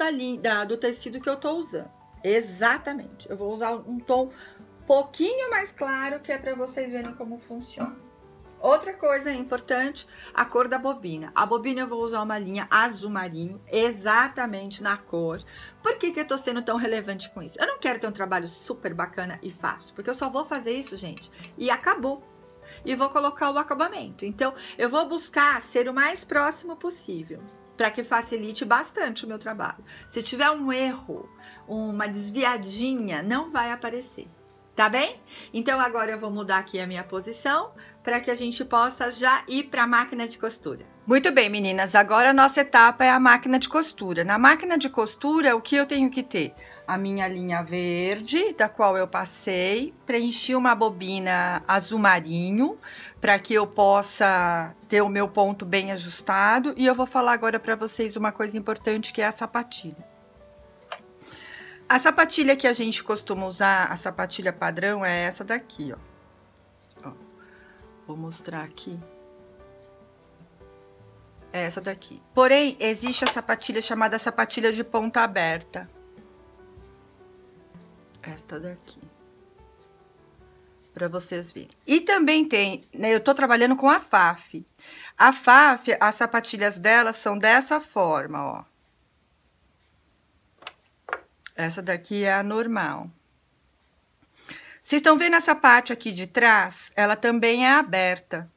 do tecido que eu tô usando. Exatamente. Eu vou usar um tom um pouquinho mais claro, que é para vocês verem como funciona. Outra coisa importante, a cor da bobina. A bobina eu vou usar uma linha azul marinho, exatamente na cor. Por que eu tô sendo tão relevante com isso? Eu não quero ter um trabalho super bacana e fácil, porque eu só vou fazer isso, gente, e acabou. E vou colocar o acabamento. Então, eu vou buscar ser o mais próximo possível, para que facilite bastante o meu trabalho. Se tiver um erro, uma desviadinha, não vai aparecer. Tá bem? Então, agora eu vou mudar aqui a minha posição para que a gente possa já ir para a máquina de costura. Muito bem, meninas. Agora a nossa etapa é a máquina de costura. Na máquina de costura, o que eu tenho que ter? A minha linha verde, da qual eu passei, preenchi uma bobina azul marinho, para que eu possa ter o meu ponto bem ajustado. E eu vou falar agora para vocês uma coisa importante, que é a sapatilha. A sapatilha que a gente costuma usar, a sapatilha padrão, é essa daqui, ó. Vou mostrar aqui. É essa daqui. Porém, existe a sapatilha chamada sapatilha de ponta aberta. Esta daqui. Pra vocês verem. E também tem, né, eu tô trabalhando com a Faf. A Faf, as sapatilhas dela são dessa forma, ó. Essa daqui é a normal. Vocês estão vendo essa parte aqui de trás? Ela também é aberta.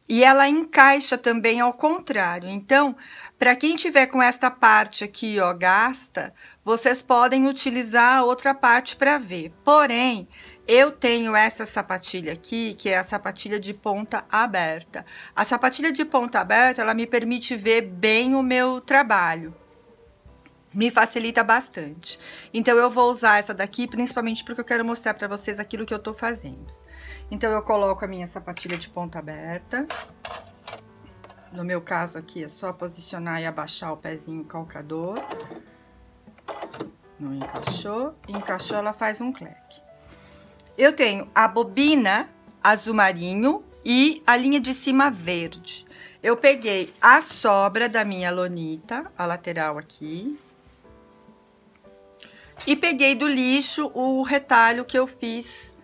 E ela encaixa também ao contrário. Então, para quem tiver com esta parte aqui, ó, gasta, vocês podem utilizar a outra parte para ver. Porém, eu tenho essa sapatilha aqui, que é a sapatilha de ponta aberta. A sapatilha de ponta aberta, ela me permite ver bem o meu trabalho. Me facilita bastante. Então, eu vou usar essa daqui, principalmente porque eu quero mostrar para vocês aquilo que eu tô fazendo. Então, eu coloco a minha sapatilha de ponta aberta. No meu caso aqui, é só posicionar e abaixar o pezinho calcador. Não encaixou. Encaixou, ela faz um cleque. Eu tenho a bobina azul marinho e a linha de cima verde. Eu peguei a sobra da minha lonita, a lateral aqui. E peguei do lixo o retalho que eu fiz,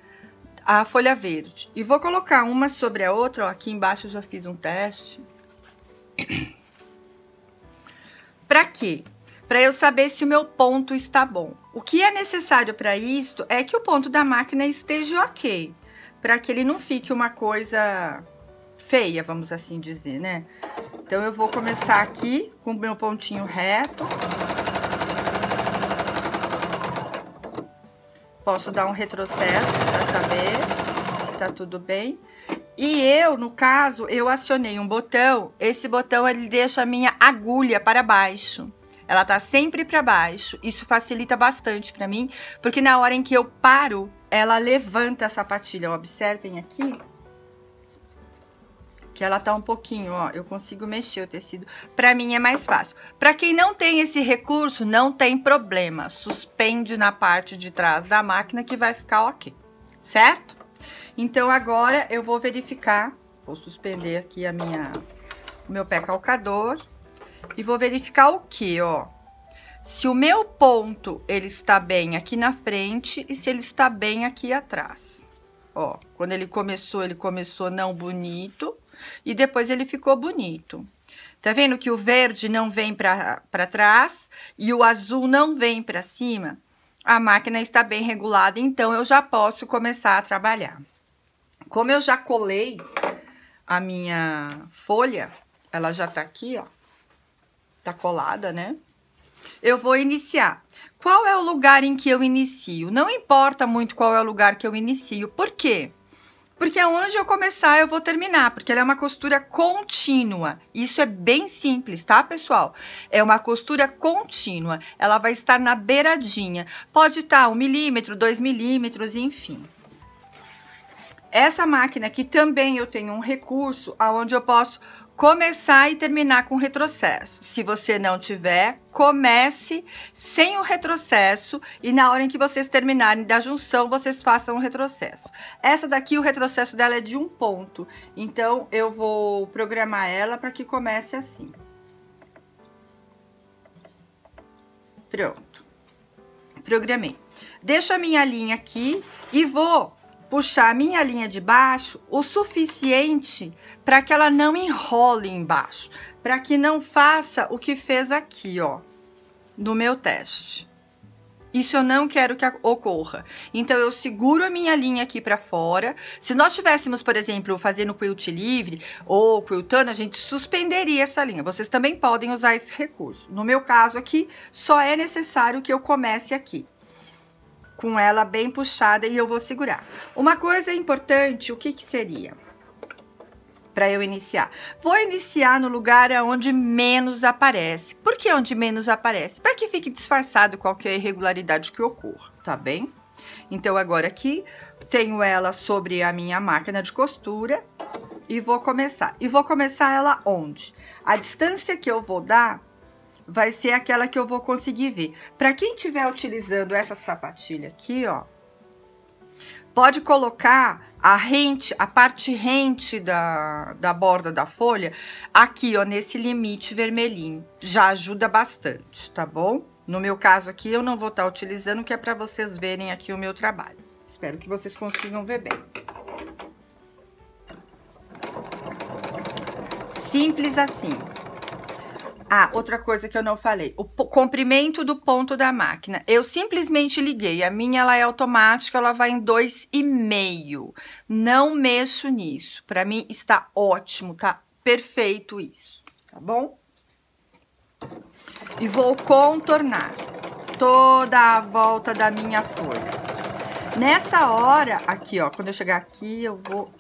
a folha verde. E vou colocar uma sobre a outra, ó, aqui embaixo eu já fiz um teste. Pra quê? Pra eu saber se o meu ponto está bom. O que é necessário para isto é que o ponto da máquina esteja ok. Pra que ele não fique uma coisa feia, vamos assim dizer, né? Então, eu vou começar aqui com o meu pontinho reto. Posso dar um retrocesso para saber se tá tudo bem. E eu, no caso, eu acionei um botão. Esse botão, ele deixa a minha agulha para baixo. Ela tá sempre para baixo. Isso facilita bastante para mim, porque na hora em que eu paro, ela levanta a sapatilha. Observem aqui. Que ela tá um pouquinho, ó, eu consigo mexer o tecido. Pra mim é mais fácil. Pra quem não tem esse recurso, não tem problema. Suspende na parte de trás da máquina que vai ficar ok, certo? Então, agora eu vou verificar, vou suspender aqui o meu pé calcador e vou verificar o que, ó. Se o meu ponto, ele está bem aqui na frente e se ele está bem aqui atrás. Ó, quando ele começou não bonito. E depois ele ficou bonito. Tá vendo que o verde não vem para trás e o azul não vem para cima? A máquina está bem regulada, então eu já posso começar a trabalhar. Como eu já colei a minha folha, ela já tá aqui, ó. Tá colada, né? Eu vou iniciar. Qual é o lugar em que eu inicio? Não importa muito qual é o lugar que eu inicio. Por quê? Porque aonde eu começar, eu vou terminar, porque ela é uma costura contínua. Isso é bem simples, tá, pessoal? É uma costura contínua. Ela vai estar na beiradinha. Pode estar 1 milímetro, 2 milímetros, enfim. Essa máquina aqui também eu tenho um recurso onde eu posso começar e terminar com retrocesso. Se você não tiver, comece sem o retrocesso e na hora em que vocês terminarem da junção, vocês façam o retrocesso. Essa daqui, o retrocesso dela é de 1 ponto, então eu vou programar ela para que comece assim. Pronto. Programei. Deixo a minha linha aqui e vou puxar a minha linha de baixo o suficiente para que ela não enrole embaixo, para que não faça o que fez aqui, ó, no meu teste. Isso eu não quero que ocorra. Então, eu seguro a minha linha aqui para fora. Se nós tivéssemos, por exemplo, fazendo quilt livre ou quiltando, a gente suspenderia essa linha. Vocês também podem usar esse recurso. No meu caso aqui, só é necessário que eu comece aqui, com ela bem puxada, e eu vou segurar. Uma coisa importante, o que que seria? Para eu iniciar. Vou iniciar no lugar onde menos aparece. Por que onde menos aparece? Para que fique disfarçado qualquer irregularidade que ocorra, tá bem? Então, agora aqui, tenho ela sobre a minha máquina de costura e vou começar. E vou começar ela onde? A distância que eu vou dar vai ser aquela que eu vou conseguir ver. Para quem estiver utilizando essa sapatilha aqui, ó, pode colocar a parte rente da borda da folha aqui, ó, nesse limite vermelhinho. Já ajuda bastante, tá bom? No meu caso aqui, eu não vou estar utilizando, que é para vocês verem aqui o meu trabalho. Espero que vocês consigam ver bem. Simples assim. Ah, outra coisa que eu não falei, o comprimento do ponto da máquina. Eu simplesmente liguei, a minha ela é automática, ela vai em 2,5. Não mexo nisso. Para mim está ótimo, tá perfeito isso, tá bom? E vou contornar toda a volta da minha folha. Nessa hora, aqui ó, quando eu chegar aqui, eu vou...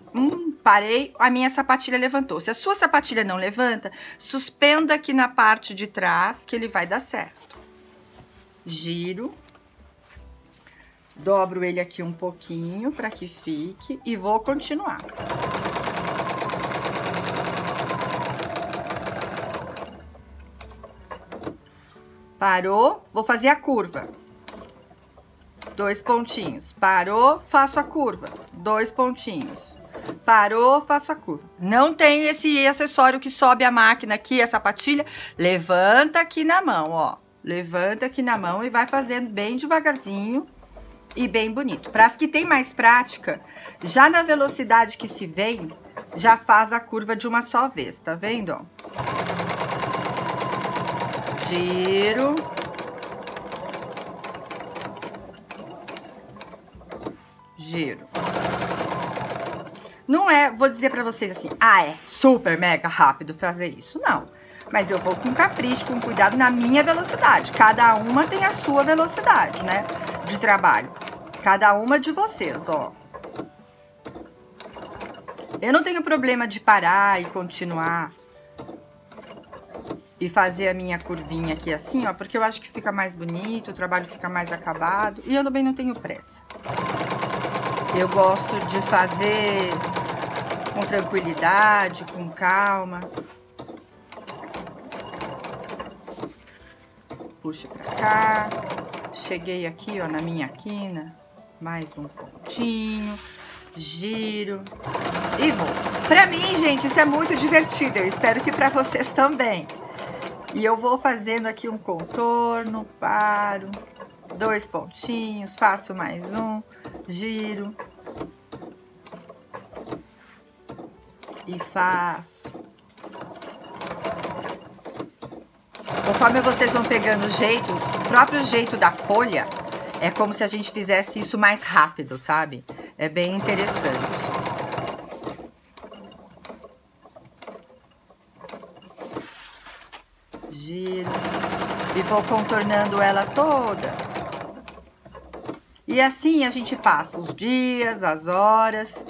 parei, a minha sapatilha levantou. Se a sua sapatilha não levanta, suspenda aqui na parte de trás, que ele vai dar certo. Giro. Dobro ele aqui um pouquinho, para que fique, e vou continuar. Parou, vou fazer a curva. 2 pontinhos. Parou, faço a curva. 2 pontinhos. Parou, faço a curva. Não tem esse acessório que sobe a máquina aqui, a sapatilha. Levanta aqui na mão, ó. Levanta aqui na mão e vai fazendo bem devagarzinho e bem bonito. Para as que tem mais prática, já na velocidade que se vem, já faz a curva de uma só vez, tá vendo, ó? Giro. Giro. Não é, vou dizer pra vocês assim, ah, é super mega rápido fazer isso. Não, mas eu vou com capricho, com cuidado na minha velocidade. Cada uma tem a sua velocidade, né, de trabalho. Cada uma de vocês, ó. Eu não tenho problema de parar e continuar e fazer a minha curvinha aqui assim, ó, porque eu acho que fica mais bonito, o trabalho fica mais acabado e eu também não tenho pressa. Eu gosto de fazer com tranquilidade, com calma. Puxo pra cá. Cheguei aqui, ó, na minha quina. Mais um pontinho. Giro. E vou. Pra mim, gente, isso é muito divertido. Eu espero que pra vocês também. E eu vou fazendo aqui um contorno. Paro. 2 pontinhos. Faço mais um. Giro. E faço. Conforme vocês vão pegando o jeito, o próprio jeito da folha, é como se a gente fizesse isso mais rápido, sabe? É bem interessante. Giro. E vou contornando ela toda. E assim a gente passa os dias, as horas,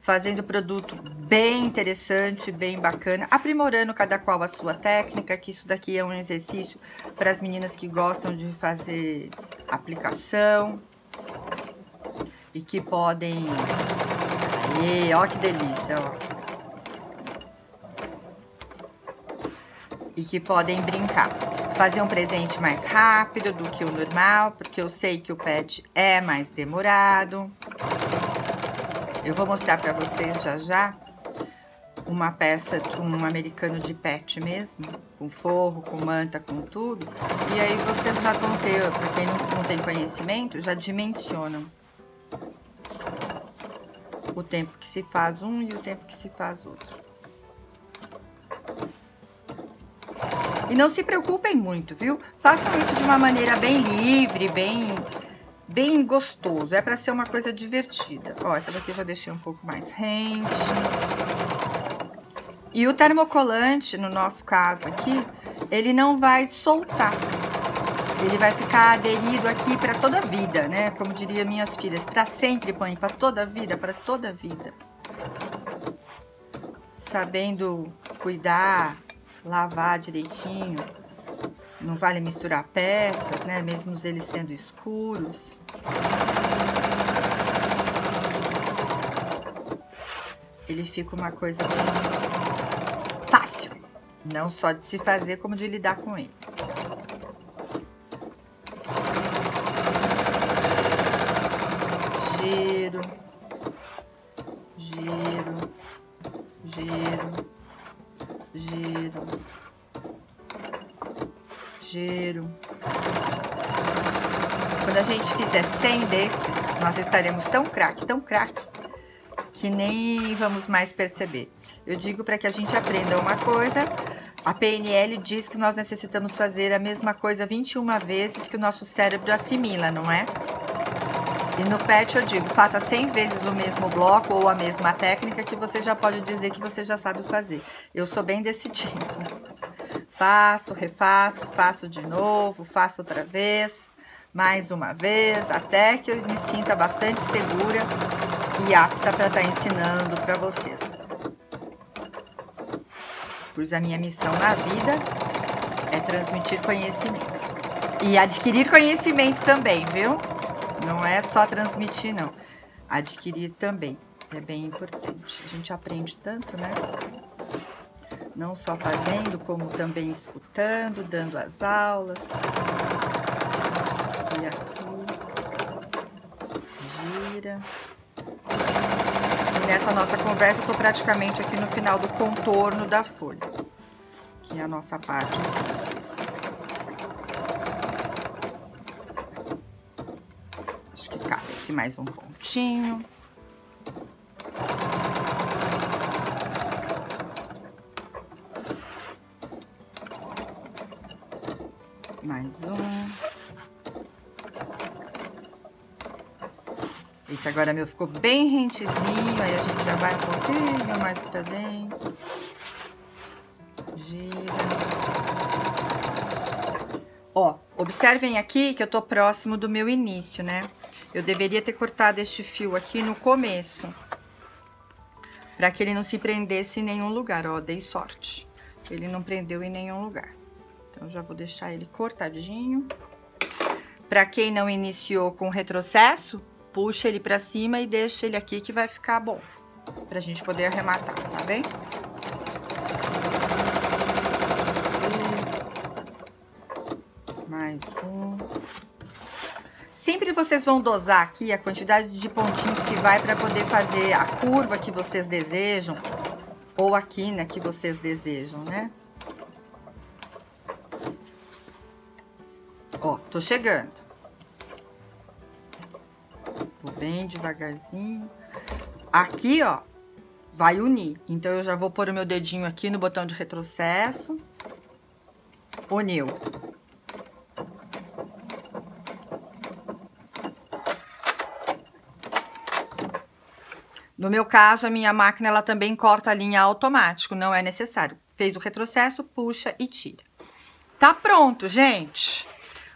fazendo produto bem interessante, bem bacana, aprimorando cada qual a sua técnica, que isso daqui é um exercício para as meninas que gostam de fazer aplicação e que podem... Aí, ó que delícia, ó. E que podem brincar. Fazer um presente mais rápido do que o normal, porque eu sei que o pet é mais demorado. Eu vou mostrar pra vocês já já uma peça, um americano de pet mesmo, com forro, com manta, com tudo. E aí vocês já vão ter, pra quem não tem conhecimento, já dimensionam o tempo que se faz um e o tempo que se faz outro. E não se preocupem muito, viu? Façam isso de uma maneira bem livre, bem gostoso. É pra ser uma coisa divertida. Ó, essa daqui eu já deixei um pouco mais rente. E o termocolante, no nosso caso aqui, ele não vai soltar. Ele vai ficar aderido aqui pra toda a vida, né? Como diria minhas filhas, pra sempre, mãe, pra toda a vida, pra toda a vida. Sabendo cuidar, lavar direitinho. Não vale misturar peças, né? Mesmo eles sendo escuros. Ele fica uma coisa fácil. Não só de se fazer, como de lidar com ele. Giro. Giro. Giro. Giro. Giro. Quando a gente fizer 100 desses, nós estaremos tão craque, que nem vamos mais perceber. Eu digo para que a gente aprenda uma coisa, a PNL diz que nós necessitamos fazer a mesma coisa 21 vezes que o nosso cérebro assimila, não é? E no pet eu digo, faça 100 vezes o mesmo bloco ou a mesma técnica que você já pode dizer que você já sabe fazer. Eu sou bem desse tipo. Faço, refaço, faço de novo, faço outra vez, mais uma vez, até que eu me sinta bastante segura e apta para estar ensinando para vocês. Pois a minha missão na vida é transmitir conhecimento. E adquirir conhecimento também, viu? Não é só transmitir, não. Adquirir também. É bem importante. A gente aprende tanto, né? Não só fazendo, como também escutando, dando as aulas. E aqui. Gira. E nessa nossa conversa, eu tô praticamente aqui no final do contorno da folha. Que é a nossa parte simples. Acho que cabe aqui mais um pontinho. Mais um. Esse agora meu ficou bem rentezinho, aí a gente já vai um pouquinho mais pra dentro. Gira. Ó, observem aqui que eu tô próximo do meu início, né? Eu deveria ter cortado este fio aqui no começo, pra que ele não se prendesse em nenhum lugar, ó, dei sorte. Ele não prendeu em nenhum lugar. Então, já vou deixar ele cortadinho. Pra quem não iniciou com retrocesso, puxa ele pra cima e deixa ele aqui que vai ficar bom. Pra gente poder arrematar, tá bem? Mais um. Sempre vocês vão dosar aqui a quantidade de pontinhos que vai pra poder fazer a curva que vocês desejam. Ou a quina que vocês desejam, né? Ó, tô chegando. Vou bem devagarzinho. Aqui, ó, vai unir. Então, eu já vou pôr o meu dedinho aqui no botão de retrocesso. Uniu. No meu caso, a minha máquina, ela também corta a linha automático, não é necessário. Fez o retrocesso, puxa e tira. Tá pronto, gente.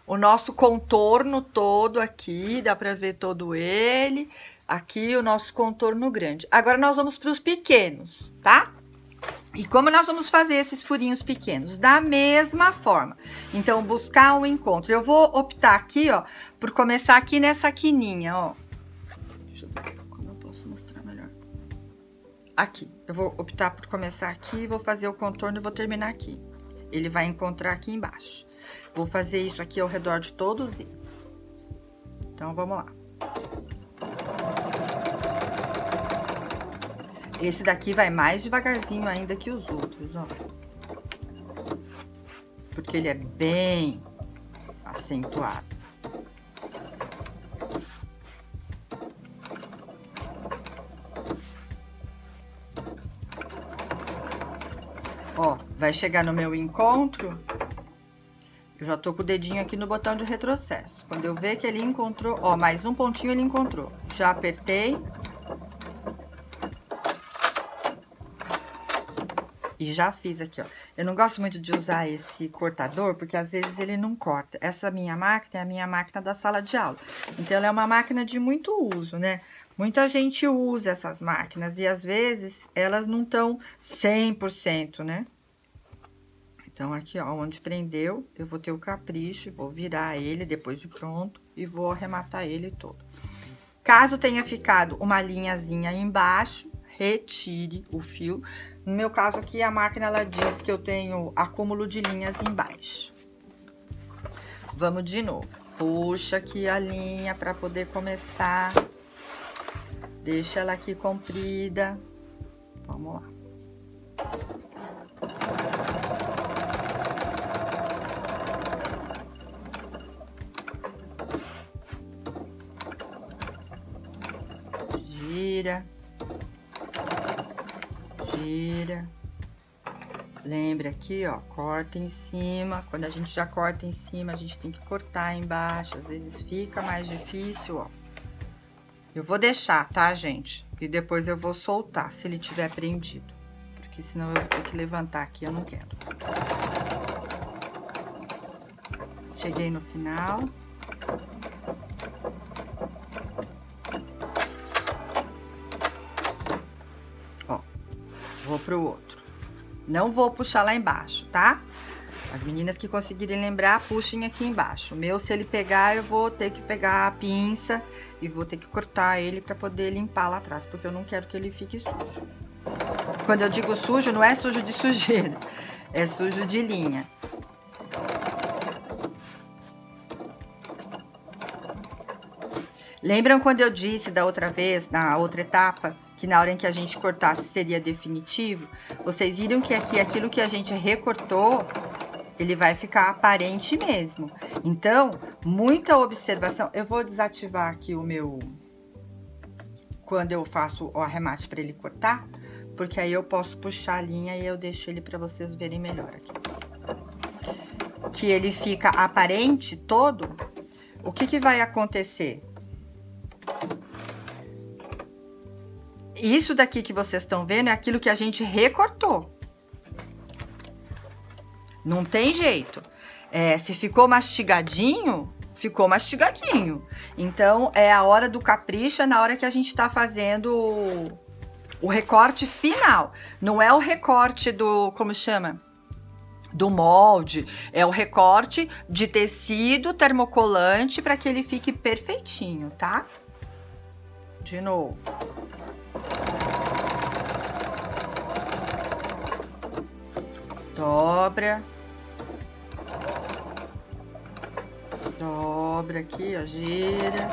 O nosso contorno todo aqui, dá pra ver todo ele. Aqui o nosso contorno grande. Agora, nós vamos para os pequenos, tá? E como nós vamos fazer esses furinhos pequenos? Da mesma forma. Então, buscar um encontro. Eu vou optar aqui, ó, por começar aqui nessa quininha, ó. Deixa eu ver como eu posso mostrar melhor. Aqui. Eu vou optar por começar aqui, vou fazer o contorno e vou terminar aqui. Ele vai encontrar aqui embaixo. Vou fazer isso aqui ao redor de todos eles. Então, vamos lá. Esse daqui vai mais devagarzinho ainda que os outros, ó. Porque ele é bem acentuado. Ó, vai chegar no meu encontro, eu já tô com o dedinho aqui no botão de retrocesso. Quando eu ver que ele encontrou, ó, mais um pontinho ele encontrou. Já apertei. E já fiz aqui, ó. Eu não gosto muito de usar esse cortador, porque às vezes ele não corta. Essa minha máquina é a minha máquina da sala de aula. Então, ela é uma máquina de muito uso, né? Muita gente usa essas máquinas e às vezes elas não estão 100%, né? Então, aqui, ó, onde prendeu, eu vou ter o capricho, vou virar ele depois de pronto e vou arrematar ele todo. Caso tenha ficado uma linhazinha aí embaixo, retire o fio. No meu caso aqui, a máquina, ela diz que eu tenho acúmulo de linhas embaixo. Vamos de novo. Puxa aqui a linha para poder começar. Deixa ela aqui comprida. Vamos lá. Gira. Gira. Lembra aqui, ó, corta em cima. Quando a gente já corta em cima, a gente tem que cortar embaixo. Às vezes fica mais difícil, ó. Eu vou deixar, tá, gente? E depois eu vou soltar, se ele tiver prendido. Porque senão eu vou ter que levantar aqui, eu não quero. Cheguei no final. Ó, vou pro outro. Não vou puxar lá embaixo, tá? As meninas que conseguirem lembrar, puxem aqui embaixo. O meu, se ele pegar, eu vou ter que pegar a pinça e vou ter que cortar ele pra poder limpar lá atrás, porque eu não quero que ele fique sujo. Quando eu digo sujo, não é sujo de sujeira, é sujo de linha. Lembram quando eu disse da outra vez, na outra etapa, que na hora em que a gente cortasse seria definitivo? Vocês viram que aqui, aquilo que a gente recortou, ele vai ficar aparente mesmo. Então, muita observação. Eu vou desativar aqui o meu... Quando eu faço o arremate para ele cortar, porque aí eu posso puxar a linha e eu deixo ele para vocês verem melhor aqui. Que ele fica aparente todo, o que que vai acontecer? Isso daqui que vocês estão vendo é aquilo que a gente recortou. Não tem jeito. Se ficou mastigadinho, ficou mastigadinho. Então, é a hora do capricho, é na hora que a gente tá fazendo o recorte final. Não é o recorte do, como chama? Do molde. É o recorte de tecido termocolante para que ele fique perfeitinho, tá? De novo. Dobra. Dobra aqui, ó, gira.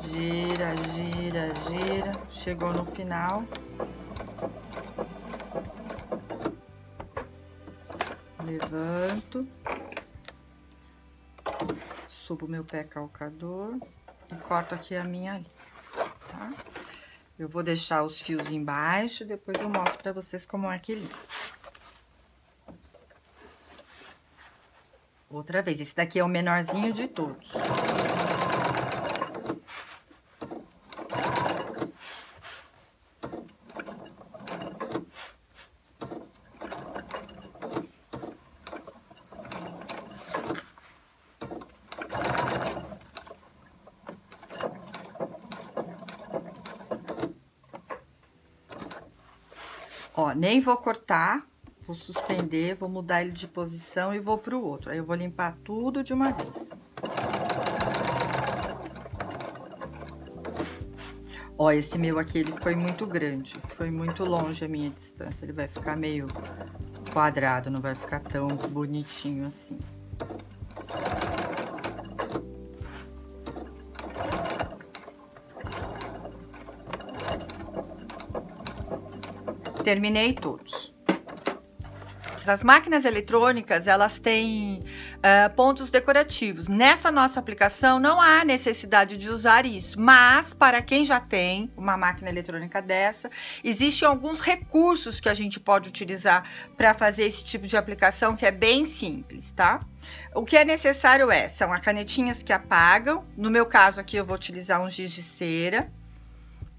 Gira, gira, gira. Chegou no final. Levanto. Subo meu pé calcador e corto aqui a minha linha, tá? Eu vou deixar os fios embaixo, depois eu mostro pra vocês como é que limpa. Outra vez, esse daqui é o menorzinho de todos. Ó, nem vou cortar, vou suspender, vou mudar ele de posição e vou pro outro. Aí eu vou limpar tudo de uma vez. Ó, esse meu aqui, ele foi muito grande, foi muito longe a minha distância. Ele vai ficar meio quadrado, não vai ficar tão bonitinho assim. Terminei todos. As máquinas eletrônicas, elas têm pontos decorativos. Nessa nossa aplicação, não há necessidade de usar isso. Mas, para quem já tem uma máquina eletrônica dessa, existem alguns recursos que a gente pode utilizar para fazer esse tipo de aplicação, que é bem simples, tá? O que é necessário são as canetinhas que apagam. No meu caso aqui, eu vou utilizar um giz de cera,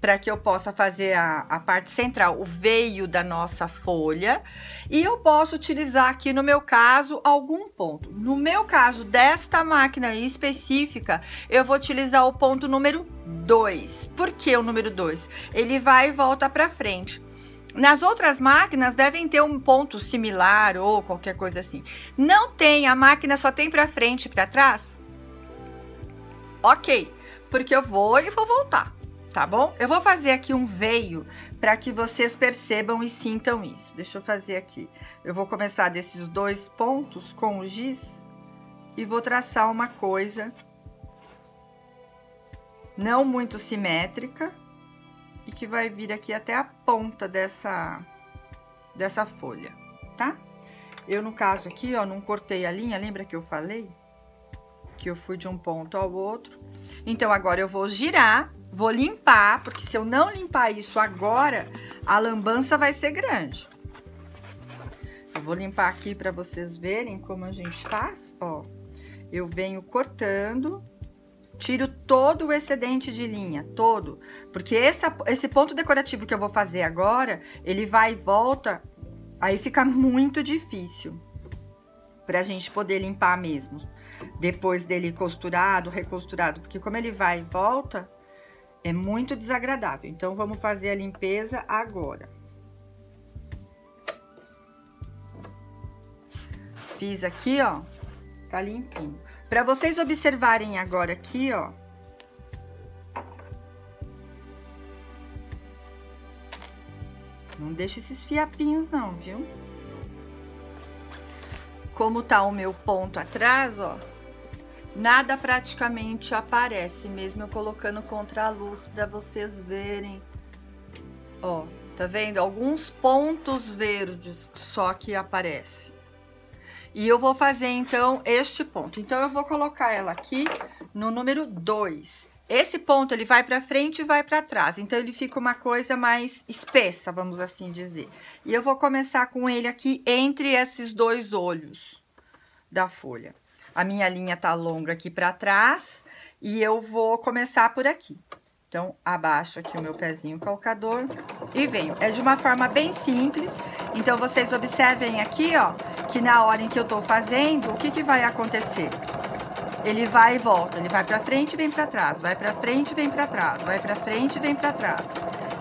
para que eu possa fazer a parte central, o veio da nossa folha. E eu posso utilizar aqui, no meu caso, algum ponto. No meu caso, desta máquina específica, eu vou utilizar o ponto número 2. Por que o número 2? Ele vai e volta para frente. Nas outras máquinas, devem ter um ponto similar ou qualquer coisa assim. Não tem, a máquina só tem para frente e para trás? Ok, porque eu vou e vou voltar. Tá bom? Eu vou fazer aqui um veio para que vocês percebam e sintam isso. Deixa eu fazer aqui. Eu vou começar desses 2 pontos com o giz e vou traçar uma coisa não muito simétrica e que vai vir aqui até a ponta dessa folha, tá? Eu, no caso aqui, ó, não cortei a linha, lembra que eu falei? Que eu fui de um ponto ao outro. Então, agora eu vou girar. Vou limpar, porque se eu não limpar isso agora, a lambança vai ser grande. Eu vou limpar aqui para vocês verem como a gente faz, ó. Eu venho cortando, tiro todo o excedente de linha, todo. Porque esse ponto decorativo que eu vou fazer agora, ele vai e volta, aí fica muito difícil pra gente poder limpar mesmo. Depois dele costurado, recosturado, porque como ele vai e volta, é muito desagradável. Então, vamos fazer a limpeza agora. Fiz aqui, ó, tá limpinho. Pra vocês observarem agora aqui, ó. Não deixa esses fiapinhos não, viu? Como tá o meu ponto atrás, ó. Nada praticamente aparece, mesmo eu colocando contra a luz para vocês verem. Ó, tá vendo? Alguns pontos verdes só que aparece. E eu vou fazer, então, este ponto. Então, eu vou colocar ela aqui no número 2. Esse ponto, ele vai para frente e vai para trás. Então, ele fica uma coisa mais espessa, vamos assim dizer. E eu vou começar com ele aqui entre esses 2 olhos da folha. A minha linha tá longa aqui pra trás e eu vou começar por aqui. Então, abaixo aqui o meu pezinho calcador e venho. É de uma forma bem simples. Então, vocês observem aqui, ó, que na hora em que eu tô fazendo, o que que vai acontecer? Ele vai e volta, ele vai pra frente e vem pra trás, vai pra frente e vem pra trás, vai pra frente e vem pra trás.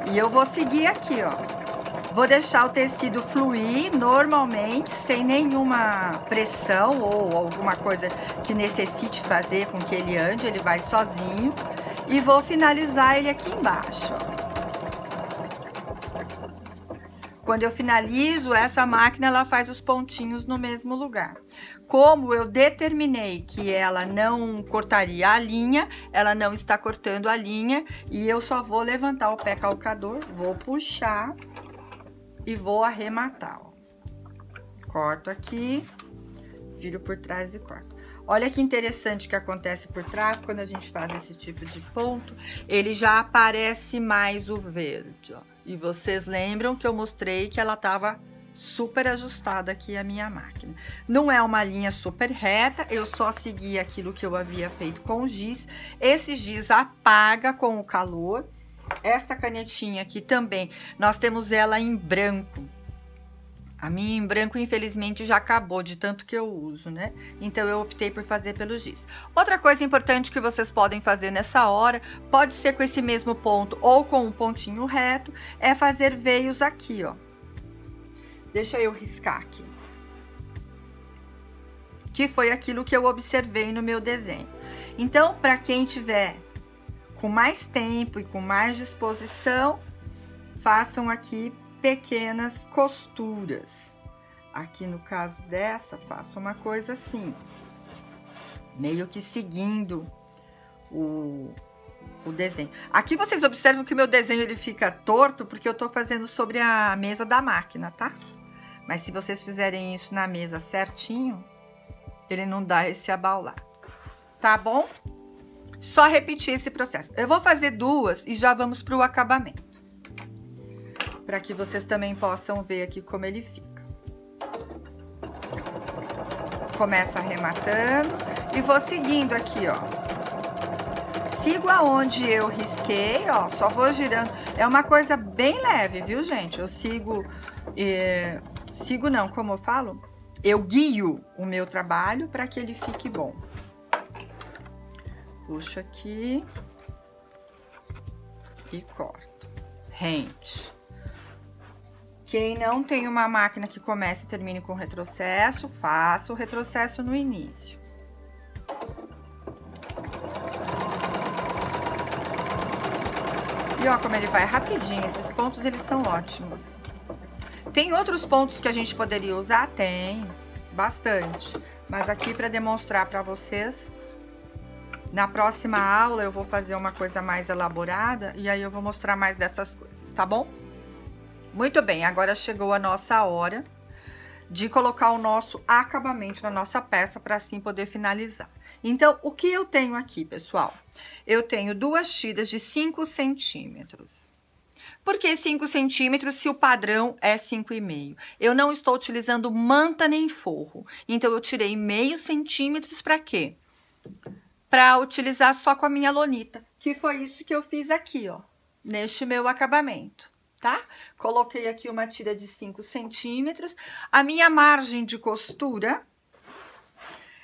E eu vou seguir aqui, ó. Vou deixar o tecido fluir normalmente, sem nenhuma pressão ou alguma coisa que necessite fazer com que ele ande, ele vai sozinho. E vou finalizar ele aqui embaixo, ó. Quando eu finalizo, essa máquina, ela faz os pontinhos no mesmo lugar. Como eu determinei que ela não cortaria a linha, ela não está cortando a linha, e eu só vou levantar o pé calcador, vou puxar e vou arrematar, ó. Corto aqui, viro por trás e corto. Olha que interessante que acontece por trás, quando a gente faz esse tipo de ponto, ele já aparece mais o verde, ó. E vocês lembram que eu mostrei que ela tava super ajustada aqui a minha máquina. Não é uma linha super reta, eu só segui aquilo que eu havia feito com o giz. Esse giz apaga com o calor. Esta canetinha aqui também, nós temos ela em branco. A minha em branco, infelizmente, já acabou de tanto que eu uso, né? Então, eu optei por fazer pelo giz. Outra coisa importante que vocês podem fazer nessa hora, pode ser com esse mesmo ponto ou com um pontinho reto, é fazer veios aqui, ó. Deixa eu riscar aqui. Que foi aquilo que eu observei no meu desenho. Então, para quem tiver com mais tempo e com mais disposição, façam aqui pequenas costuras. Aqui no caso dessa, faço uma coisa assim, meio que seguindo o desenho. Aqui vocês observam que o meu desenho ele fica torto, porque eu tô fazendo sobre a mesa da máquina, tá? Mas se vocês fizerem isso na mesa certinho, ele não dá esse abaular, tá bom? Só repetir esse processo. Eu vou fazer duas e já vamos pro acabamento, para que vocês também possam ver aqui como ele fica. Começo arrematando e vou seguindo aqui, ó. Sigo aonde eu risquei, ó, só vou girando. É uma coisa bem leve, viu, gente? Eu sigo, como eu falo? Eu guio o meu trabalho para que ele fique bom. Puxo aqui e corto. Rente. Quem não tem uma máquina que comece e termine com retrocesso, faça o retrocesso no início. E ó, como ele vai rapidinho, esses pontos eles são ótimos. Tem outros pontos que a gente poderia usar? Tem, bastante. Mas aqui para demonstrar para vocês, na próxima aula eu vou fazer uma coisa mais elaborada e aí eu vou mostrar mais dessas coisas, tá bom? Muito bem, agora chegou a nossa hora de colocar o nosso acabamento na nossa peça para assim poder finalizar. Então, o que eu tenho aqui, pessoal? Eu tenho duas tiras de 5 centímetros. Por que 5 centímetros se o padrão é 5,5? Eu não estou utilizando manta nem forro. Então, eu tirei meio centímetros para quê? Para utilizar só com a minha lonita, que foi isso que eu fiz aqui, ó, neste meu acabamento. Tá? Coloquei aqui uma tira de 5 centímetros. A minha margem de costura,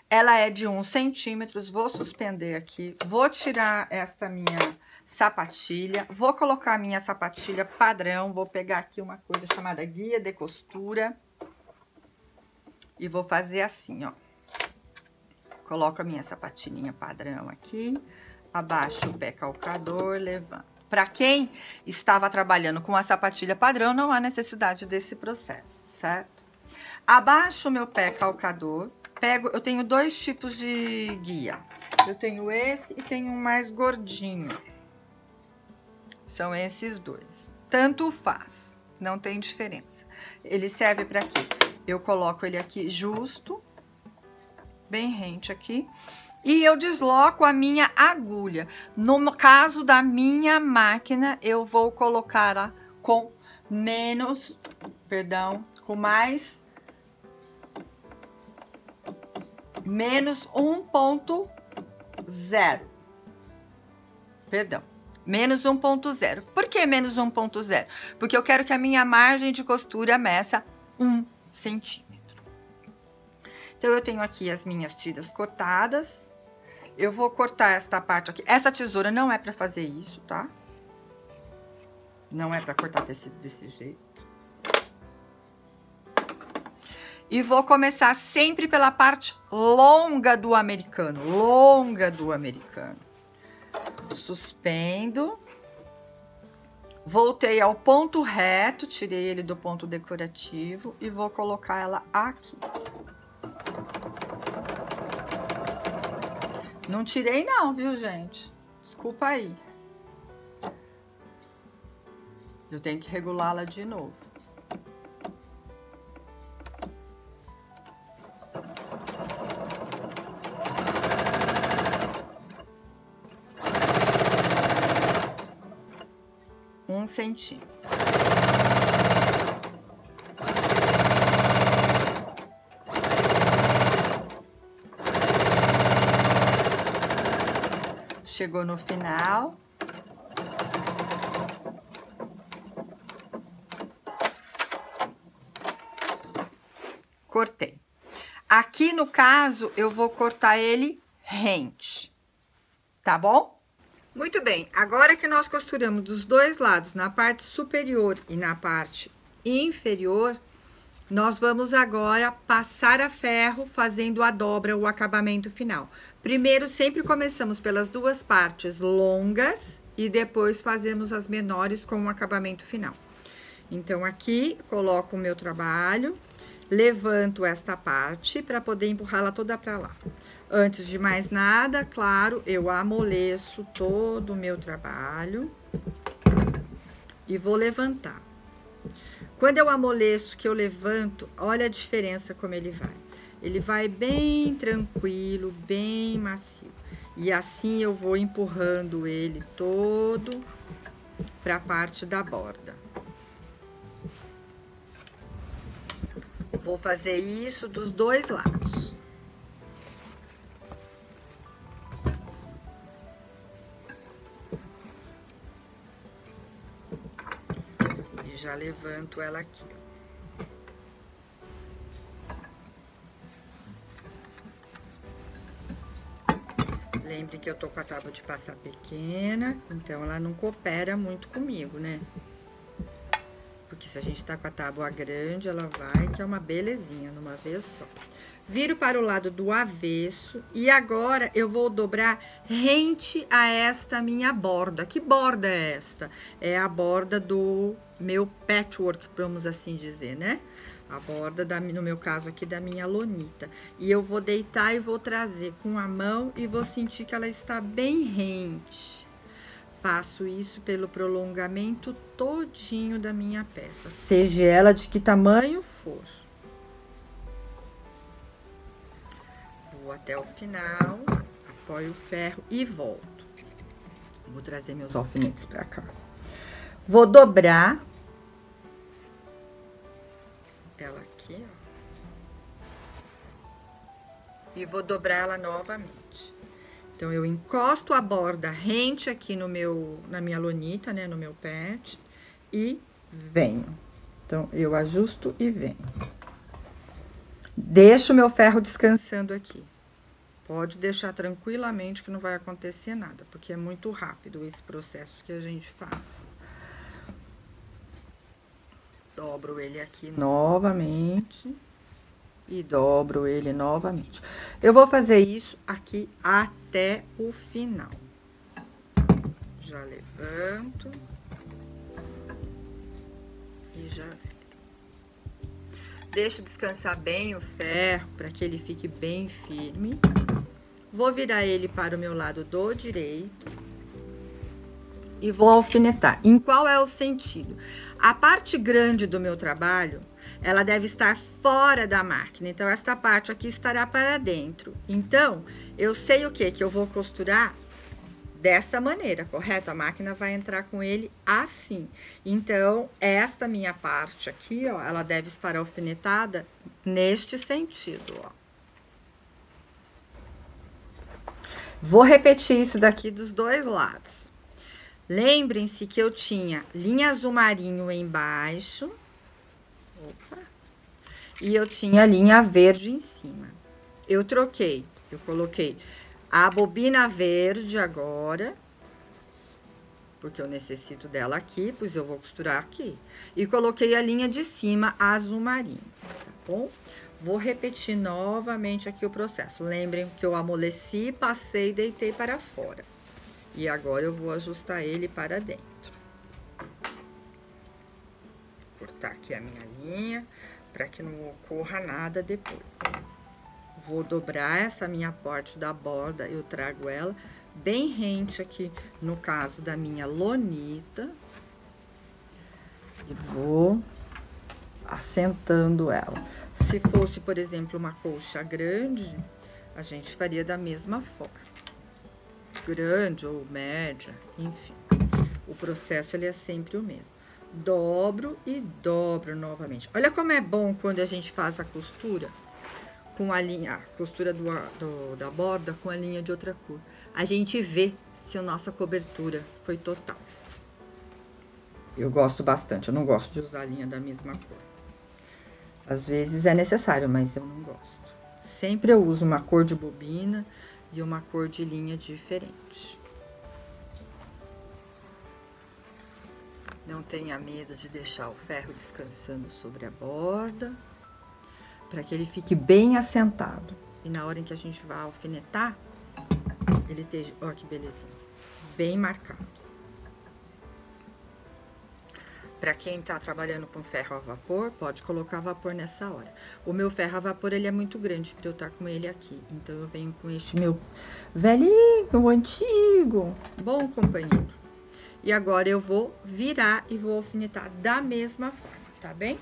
ela é de 1 centímetro. Vou suspender aqui. Vou tirar esta minha sapatilha. Vou colocar a minha sapatilha padrão. Vou pegar aqui uma coisa chamada guia de costura. E vou fazer assim, ó. Coloco a minha sapatilhinha padrão aqui. Abaixo o pé calcador, levanto. Para quem estava trabalhando com a sapatilha padrão, não há necessidade desse processo, certo? Abaixo o meu pé calcador, eu tenho dois tipos de guia. Eu tenho esse e tenho um mais gordinho. São esses dois. Tanto faz, não tem diferença. Ele serve para quê? Eu coloco ele aqui justo, bem rente aqui. E eu desloco a minha agulha. No caso da minha máquina, eu vou colocar com menos, perdão, com mais, menos 1,0. Perdão, Menos 1,0. Por que menos 1,0? Porque eu quero que a minha margem de costura meça 1 centímetro. Então, eu tenho aqui as minhas tiras cortadas. Eu vou cortar esta parte aqui. Essa tesoura não é pra fazer isso, tá? Não é pra cortar desse jeito. E vou começar sempre pela parte longa do americano. Longa do americano. Suspendo. Voltei ao ponto reto, tirei ele do ponto decorativo e vou colocar ela aqui. Não tirei não, viu, gente? Desculpa aí. Eu tenho que regulá-la de novo. Um centímetro. Chegou no final. Cortei. Aqui, no caso, eu vou cortar ele rente, tá bom? Muito bem, agora que nós costuramos dos dois lados, na parte superior e na parte inferior, nós vamos agora passar a ferro fazendo a dobra, o acabamento final. Primeiro, sempre começamos pelas duas partes longas e depois fazemos as menores com o acabamento final. Então, aqui, coloco o meu trabalho, levanto esta parte para poder empurrá-la toda para lá. Antes de mais nada, claro, eu amoleço todo o meu trabalho e vou levantar. Quando eu amoleço, que eu levanto, olha a diferença como ele vai. Ele vai bem tranquilo, bem macio. E assim eu vou empurrando ele todo para a parte da borda. Vou fazer isso dos dois lados. E já levanto ela aqui. Lembre que eu tô com a tábua de passar pequena, então ela não coopera muito comigo, né? Porque se a gente tá com a tábua grande, ela vai, que é uma belezinha, numa vez só. Viro para o lado do avesso e agora eu vou dobrar rente a esta minha borda. Que borda é esta? É a borda do meu patchwork, vamos assim dizer, né? A borda, no meu caso aqui, da minha lonita. E eu vou deitar e vou trazer com a mão e vou sentir que ela está bem rente. Faço isso pelo prolongamento todinho da minha peça, seja ela de que tamanho for. Vou até o final, apoio o ferro e volto. Vou trazer meus alfinetes pra cá. Vou dobrar ela aqui, ó. E vou dobrar ela novamente. Então, eu encosto a borda rente aqui na minha lonita, né, no meu patch, e venho. Então, eu ajusto e venho. Deixo o meu ferro descansando aqui. Pode deixar tranquilamente que não vai acontecer nada, porque é muito rápido esse processo que a gente faz. Dobro ele aqui novamente. E dobro ele novamente. Eu vou fazer isso aqui até o final. Já levanto. E já viro. Deixo descansar bem o ferro, para que ele fique bem firme. Vou virar ele para o meu lado do direito. E vou alfinetar. Em qual é o sentido? A parte grande do meu trabalho, ela deve estar fora da máquina. Então, esta parte aqui estará para dentro. Então, eu sei o que eu vou costurar dessa maneira, correto? A máquina vai entrar com ele assim. Então, esta minha parte aqui, ó, ela deve estar alfinetada neste sentido, ó. Vou repetir isso daqui dos dois lados. Lembrem-se que eu tinha linha azul marinho embaixo. Opa. E eu tinha linha verde em cima. Eu troquei, eu coloquei a bobina verde agora, porque eu necessito dela aqui, pois eu vou costurar aqui. E coloquei a linha de cima azul marinho, tá bom? Vou repetir novamente aqui o processo. Lembrem que eu amoleci, passei e deitei para fora. E agora eu vou ajustar ele para dentro. Vou cortar aqui a minha linha, para que não ocorra nada depois. Vou dobrar essa minha parte da borda, eu trago ela bem rente aqui, no caso da minha lonita. E vou assentando ela. Se fosse, por exemplo, uma colcha grande, a gente faria da mesma forma. Grande ou média, enfim. O processo, ele é sempre o mesmo. Dobro e dobro novamente. Olha como é bom quando a gente faz a costura com a linha, a costura da borda com a linha de outra cor. A gente vê se a nossa cobertura foi total. Eu gosto bastante, eu não gosto de usar a linha da mesma cor. Às vezes é necessário, mas eu não gosto. Sempre eu uso uma cor de bobina e uma cor de linha diferente. Não tenha medo de deixar o ferro descansando sobre a borda, para que ele fique bem assentado. E na hora em que a gente vai alfinetar, ele esteja, ó que belezinha, bem marcado. Para quem tá trabalhando com ferro a vapor, pode colocar vapor nessa hora. O meu ferro a vapor, ele é muito grande para eu estar com ele aqui. Então, eu venho com este meu velhinho, antigo, bom companheiro. E agora, eu vou virar e vou alfinetar da mesma forma, tá bem?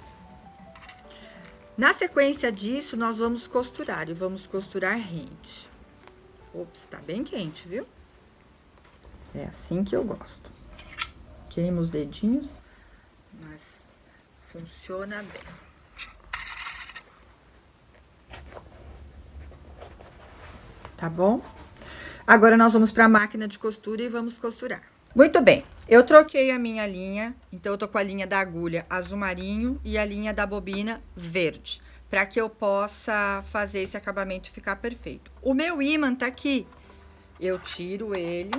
Na sequência disso, nós vamos costurar, e vamos costurar rente. Ops, tá bem quente, viu? É assim que eu gosto. Queima os dedinhos, mas funciona bem. Tá bom? Agora, nós vamos pra máquina de costura e vamos costurar. Muito bem, eu troquei a minha linha, então eu tô com a linha da agulha azul marinho e a linha da bobina verde, para que eu possa fazer esse acabamento ficar perfeito. O meu ímã tá aqui, eu tiro ele,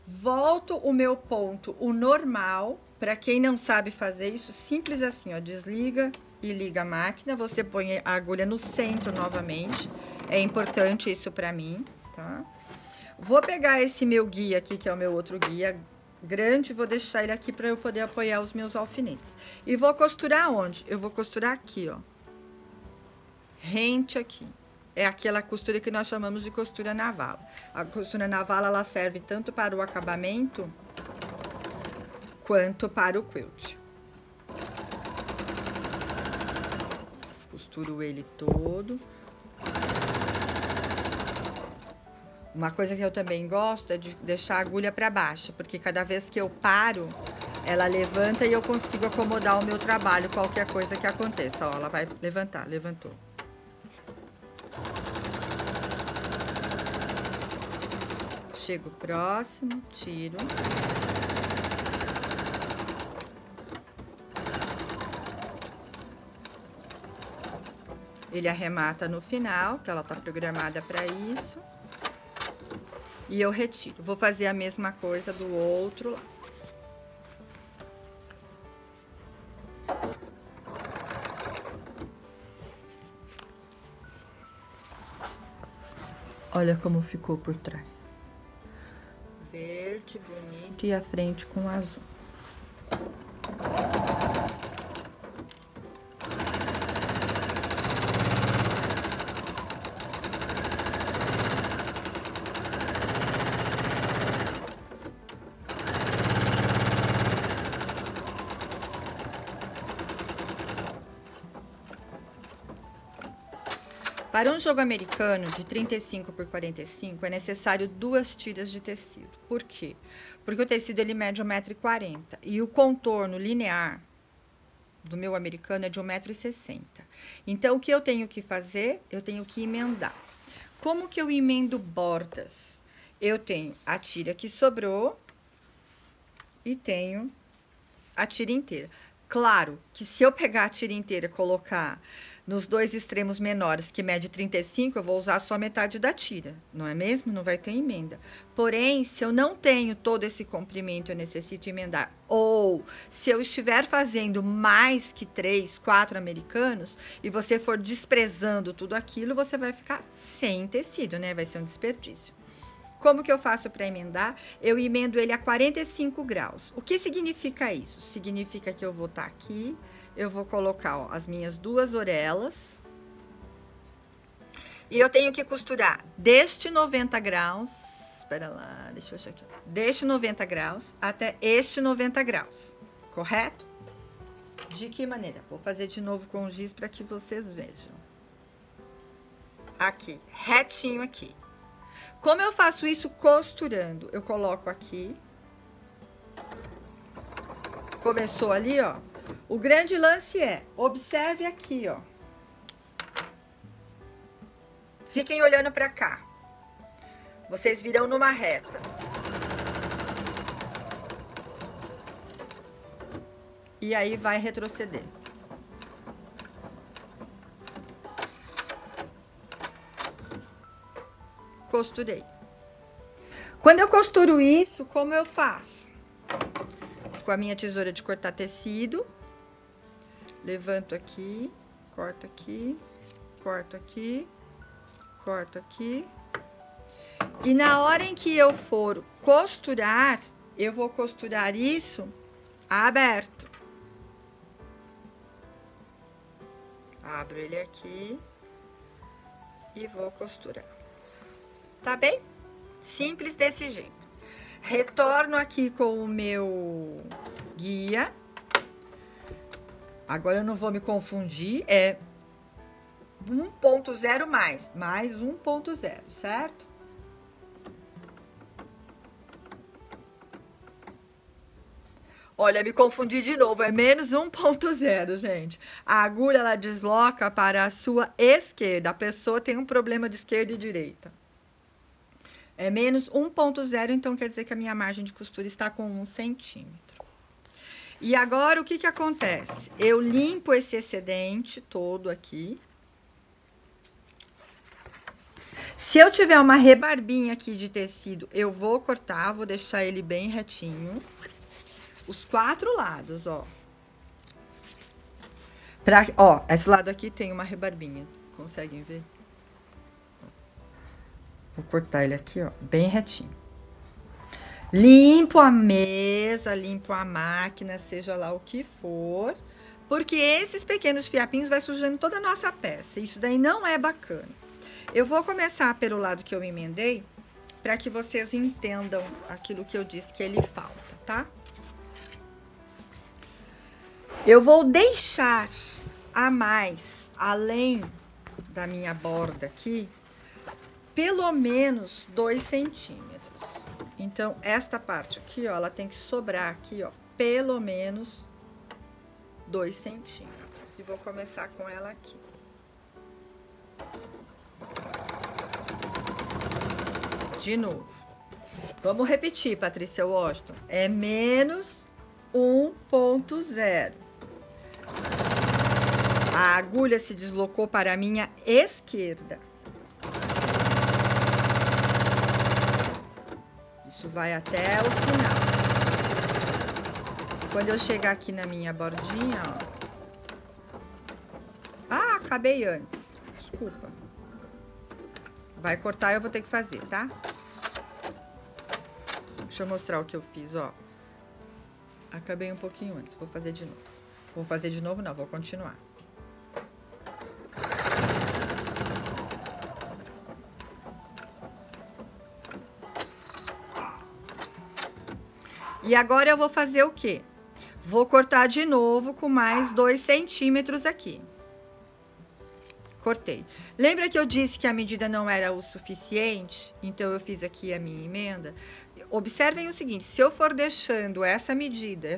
volto o meu ponto, o normal, para quem não sabe fazer isso, simples assim, ó, desliga e liga a máquina, você põe a agulha no centro novamente, é importante isso pra mim, tá? Vou pegar esse meu guia aqui, que é o meu outro guia grande, vou deixar ele aqui para eu poder apoiar os meus alfinetes. E vou costurar onde? Eu vou costurar aqui, ó. Rente aqui. É aquela costura que nós chamamos de costura navala. A costura navala, ela serve tanto para o acabamento, quanto para o quilt. Costuro ele todo. Uma coisa que eu também gosto é de deixar a agulha para baixo, porque cada vez que eu paro, ela levanta e eu consigo acomodar o meu trabalho, qualquer coisa que aconteça. Ó, ela vai levantar, levantou. Chego próximo, tiro. Ele arremata no final, que ela tá programada para isso. E eu retiro. Vou fazer a mesma coisa do outro lado. Olha como ficou por trás. Verde, bonito, e a frente com azul. Para um jogo americano de 35 por 45, é necessário 2 tiras de tecido. Por quê? Porque o tecido, ele mede 1,40 m e o contorno linear do meu americano é de 1,60 m. Então, o que eu tenho que fazer? Eu tenho que emendar. Como que eu emendo bordas? Eu tenho a tira que sobrou, e tenho a tira inteira. Claro que se eu pegar a tira inteira e colocar nos dois extremos menores, que mede 35, eu vou usar só metade da tira, não é mesmo? Não vai ter emenda. Porém, se eu não tenho todo esse comprimento, eu necessito emendar. Ou, se eu estiver fazendo mais que 3, 4 americanos, e você for desprezando tudo aquilo, você vai ficar sem tecido, né? Vai ser um desperdício. Como que eu faço para emendar? Eu emendo ele a 45 graus. O que significa isso? Significa que eu vou estar aqui, eu vou colocar, ó, as minhas duas orelhas. E eu tenho que costurar deste 90 graus, espera lá, deixa eu achar aqui. Deste 90 graus até este 90 graus, correto? De que maneira? Vou fazer de novo com giz para que vocês vejam. Aqui, retinho aqui. Como eu faço isso costurando? Eu coloco aqui. Começou ali, ó. O grande lance é, observe aqui, ó. Fiquem olhando pra cá. Vocês virão numa reta. E aí vai retroceder. Costurei. Quando eu costuro isso, como eu faço? Com a minha tesoura de cortar tecido, levanto aqui, corto aqui, corto aqui, corto aqui. E na hora em que eu for costurar, eu vou costurar isso aberto. Abro ele aqui e vou costurar. Tá bem? Simples desse jeito. Retorno aqui com o meu guia. Agora eu não vou me confundir, é 1.0 mais 1.0, certo? Olha, me confundi de novo, é menos 1.0, gente. A agulha, ela desloca para a sua esquerda. A pessoa tem um problema de esquerda e direita. É menos 1.0, então quer dizer que a minha margem de costura está com 1 centímetro. E agora, o que que acontece? Eu limpo esse excedente todo aqui. Se eu tiver uma rebarbinha aqui de tecido, eu vou cortar, vou deixar ele bem retinho. Os 4 lados, ó. Ó, esse lado aqui tem uma rebarbinha, conseguem ver? Vou cortar ele aqui, ó, bem retinho. Limpo a mesa, limpo a máquina, seja lá o que for, porque esses pequenos fiapinhos vai sujando toda a nossa peça. Isso daí não é bacana. Eu vou começar pelo lado que eu emendei, para que vocês entendam aquilo que eu disse que ele falta, tá? Eu vou deixar a mais, além da minha borda aqui, pelo menos 2 centímetros. Então, esta parte aqui, ó, ela tem que sobrar aqui, ó, pelo menos 2 centímetros. E vou começar com ela aqui. De novo. Vamos repetir, Patrícia Washington. É menos 1.0. A agulha se deslocou para a minha esquerda. Isso vai até o final. Quando eu chegar aqui na minha bordinha, ó. Ah, acabei antes. Desculpa. Vai cortar, eu vou ter que fazer, tá? Deixa eu mostrar o que eu fiz, ó. Acabei um pouquinho antes. Vou fazer de novo. Vou fazer de novo, não. Vou continuar. E agora eu vou fazer o quê? Vou cortar de novo com mais 2 centímetros aqui. Cortei. Lembra que eu disse que a medida não era o suficiente? Então, eu fiz aqui a minha emenda. Observem o seguinte, se eu for deixando essa medida,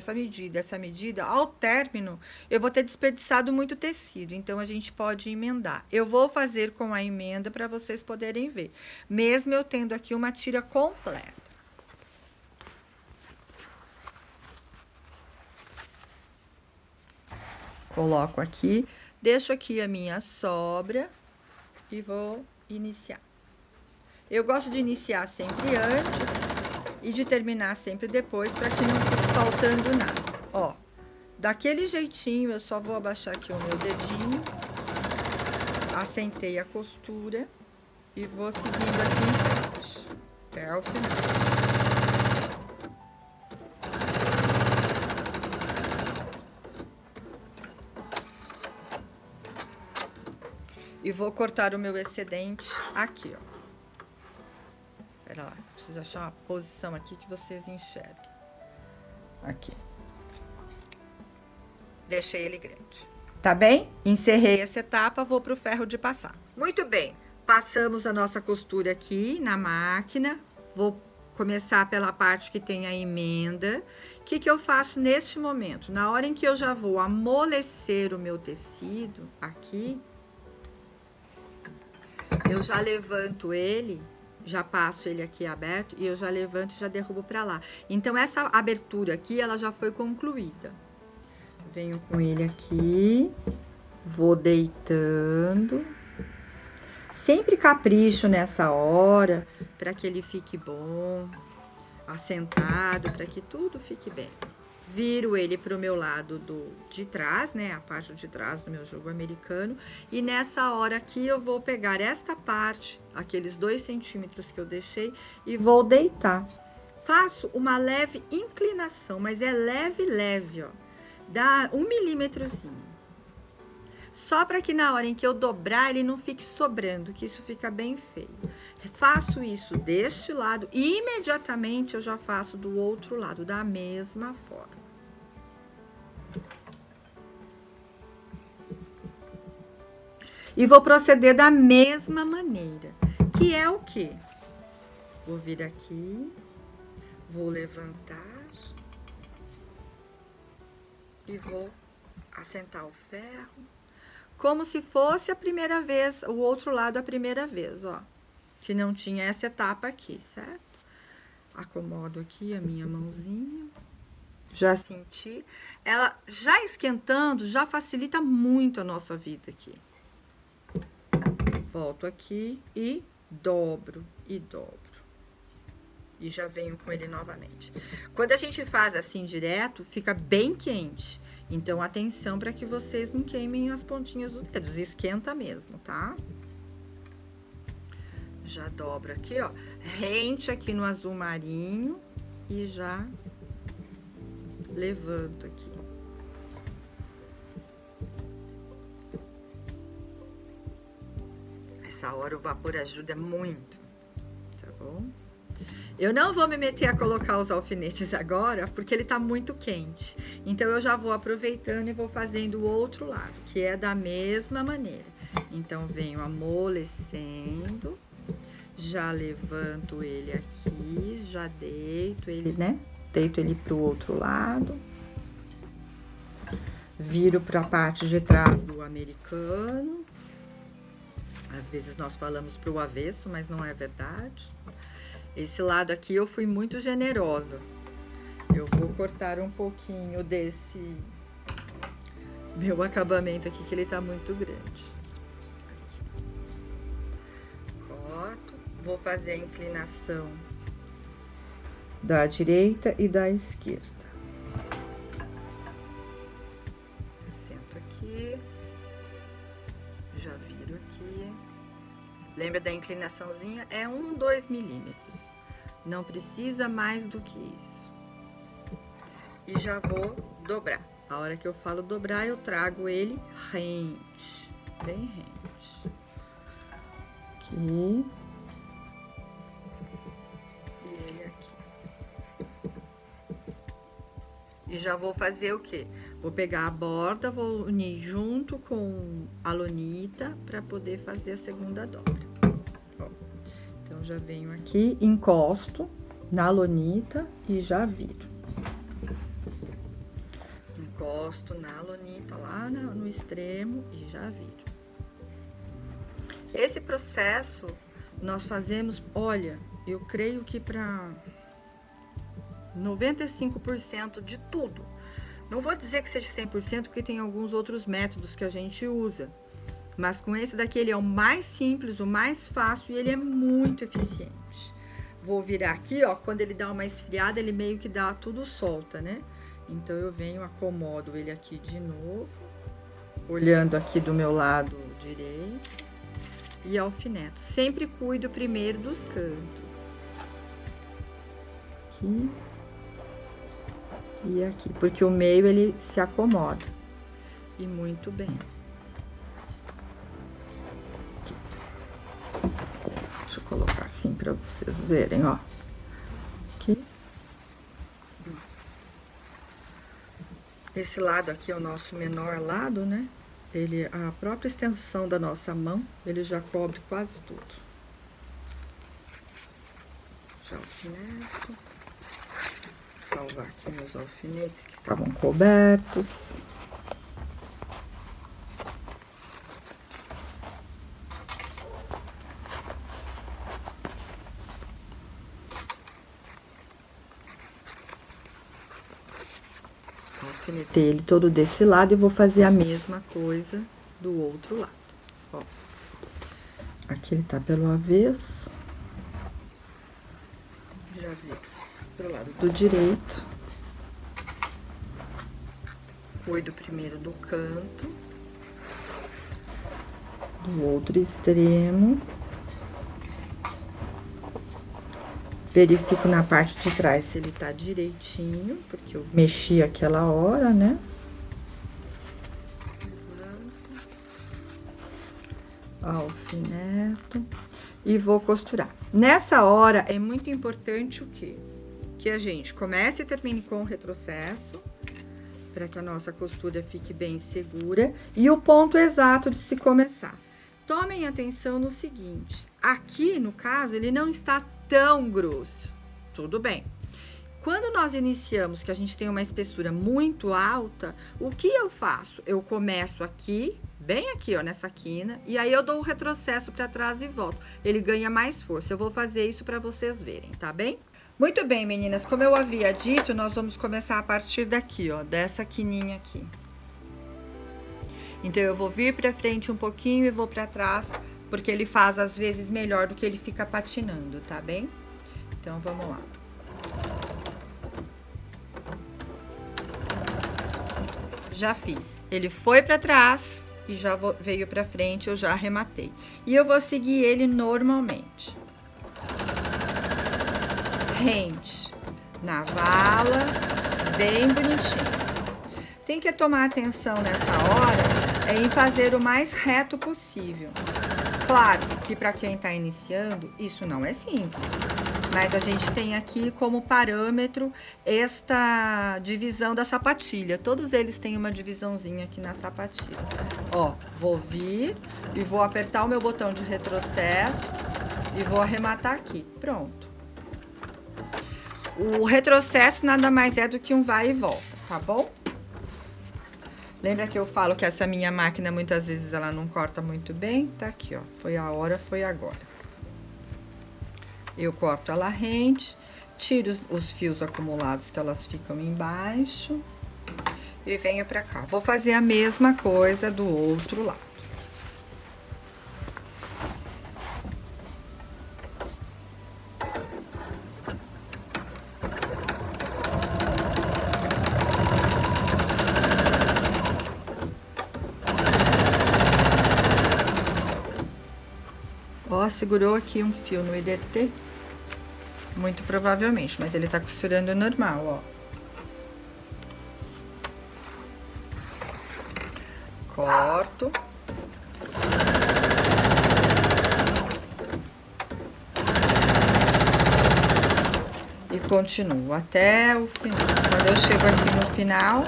ao término, eu vou ter desperdiçado muito tecido. Então, a gente pode emendar. Eu vou fazer com a emenda para vocês poderem ver. Mesmo eu tendo aqui uma tira completa. Coloco aqui, deixo aqui a minha sobra e vou iniciar. Eu gosto de iniciar sempre antes e de terminar sempre depois, para que não fique faltando nada. Ó, daquele jeitinho, eu só vou abaixar aqui o meu dedinho, assentei a costura e vou seguindo aqui em frente, até o final. E vou cortar o meu excedente aqui, ó. Pera lá, preciso achar uma posição aqui que vocês enxerguem. Aqui. Deixei ele grande. Tá bem? Encerrei essa etapa, vou pro ferro de passar. Muito bem. Passamos a nossa costura aqui na máquina. Vou começar pela parte que tem a emenda. O que eu faço neste momento? Na hora em que eu já vou amolecer o meu tecido aqui, eu já levanto ele, já passo ele aqui aberto e eu já levanto e já derrubo pra lá. Então, essa abertura aqui, ela já foi concluída. Venho com ele aqui, vou deitando. Sempre capricho nessa hora, para que ele fique bom, assentado, para que tudo fique bem. Viro ele pro meu lado de trás, né? A parte de trás do meu jogo americano. E nessa hora aqui eu vou pegar esta parte, aqueles 2 centímetros que eu deixei, e vou deitar. Faço uma leve inclinação, mas é leve, leve, ó. Dá 1 milímetrozinho. Só para que na hora em que eu dobrar, ele não fique sobrando, que isso fica bem feio. Faço isso deste lado e imediatamente eu já faço do outro lado, da mesma forma. E vou proceder da mesma maneira, que é o quê? Vou vir aqui, vou levantar e vou assentar o ferro, como se fosse a primeira vez, o outro lado a primeira vez, ó. Que não tinha essa etapa aqui, certo? Acomodo aqui a minha mãozinha. Já senti. Ela já esquentando, já facilita muito a nossa vida aqui. Volto aqui e dobro, e dobro. E já venho com ele novamente. Quando a gente faz assim direto, fica bem quente. Então, atenção para que vocês não queimem as pontinhas dos dedos. Esquenta mesmo, tá? Já dobro aqui, ó. Rente aqui no azul marinho. E já levanto aqui. Essa hora o vapor ajuda muito, tá bom? Eu não vou me meter a colocar os alfinetes agora, porque ele tá muito quente. Então, eu já vou aproveitando e vou fazendo o outro lado, que é da mesma maneira. Então, venho amolecendo, já levanto ele aqui, já deito ele, né? Deito ele pro outro lado. Viro pra parte de trás do americano. Às vezes, nós falamos pro avesso, mas não é verdade. Esse lado aqui eu fui muito generosa. Eu vou cortar um pouquinho desse meu acabamento aqui, que ele tá muito grande. Aqui. Corto. Vou fazer a inclinação da direita e da esquerda. Assento aqui. Já viro aqui. Lembra da inclinaçãozinha? É 1, 2 milímetros. Não precisa mais do que isso. E já vou dobrar. A hora que eu falo dobrar, eu trago ele rente. Bem rente. Aqui. E ele aqui. E já vou fazer o quê? Vou pegar a borda, vou unir junto com a lonita para poder fazer a segunda dobra. Ó. Então, já venho aqui, encosto na lonita e já viro. Encosto na lonita lá no extremo e já viro. Esse processo nós fazemos, olha, eu creio que para 95% de tudo. Não vou dizer que seja 100%, porque tem alguns outros métodos que a gente usa. Mas com esse daqui, ele é o mais simples, o mais fácil e ele é muito eficiente. Vou virar aqui, ó, quando ele dá uma esfriada, ele meio que dá tudo solta, né? Então, eu venho, acomodo ele aqui de novo, olhando aqui do meu lado direito e alfineto. Sempre cuido primeiro dos cantos. Aqui e aqui, porque o meio ele se acomoda. E muito bem. Aqui. Deixa eu colocar assim para vocês verem, ó. Aqui. Esse lado aqui é o nosso menor lado, né? Ele, a própria extensão da nossa mão, ele já cobre quase tudo. Já alfineto. Salvar aqui meus alfinetes que estavam cobertos. Alfinetei ele todo desse lado e vou fazer a mesma coisa do outro lado. Ó, aqui ele tá pelo avesso. Já vi pro lado do direito. Cuido primeiro do canto, do outro extremo. Verifico na parte de trás se ele tá direitinho, porque eu mexi aquela hora, né? Alfineto e vou costurar. Nessa hora é muito importante o quê? Que a gente comece e termine com o retrocesso, para que a nossa costura fique bem segura, e o ponto exato de se começar. Tomem atenção no seguinte, aqui no caso ele não está tão grosso, tudo bem. Quando nós iniciamos, que a gente tem uma espessura muito alta, o que eu faço? Eu começo aqui, bem aqui, ó, nessa quina, e aí eu dou o retrocesso para trás e volto. Ele ganha mais força. Eu vou fazer isso para vocês verem, tá bem? Muito bem, meninas, como eu havia dito, nós vamos começar a partir daqui, ó, dessa quininha aqui. Então, eu vou vir pra frente um pouquinho e vou pra trás, porque ele faz, às vezes, melhor do que ele fica patinando, tá bem? Então, vamos lá. Já fiz. Ele foi pra trás e já veio pra frente, eu já arrematei. E eu vou seguir ele normalmente. Rente na vala, bem bonitinho. Tem que tomar atenção nessa hora em fazer o mais reto possível. Claro que para quem está iniciando, isso não é simples. Mas a gente tem aqui como parâmetro esta divisão da sapatilha. Todos eles têm uma divisãozinha aqui na sapatilha. Ó, vou vir e vou apertar o meu botão de retrocesso e vou arrematar aqui. Pronto. O retrocesso nada mais é do que um vai e volta, tá bom? Lembra que eu falo que essa minha máquina, muitas vezes, ela não corta muito bem? Tá aqui, ó. Foi a hora, foi agora. Eu corto ela rente, tiro os fios acumulados que elas ficam embaixo e venho pra cá. Vou fazer a mesma coisa do outro lado. Ó, segurou aqui um fio no IDT, muito provavelmente, mas ele tá costurando normal, ó. Corto. E continuo até o final. Quando eu chego aqui no final,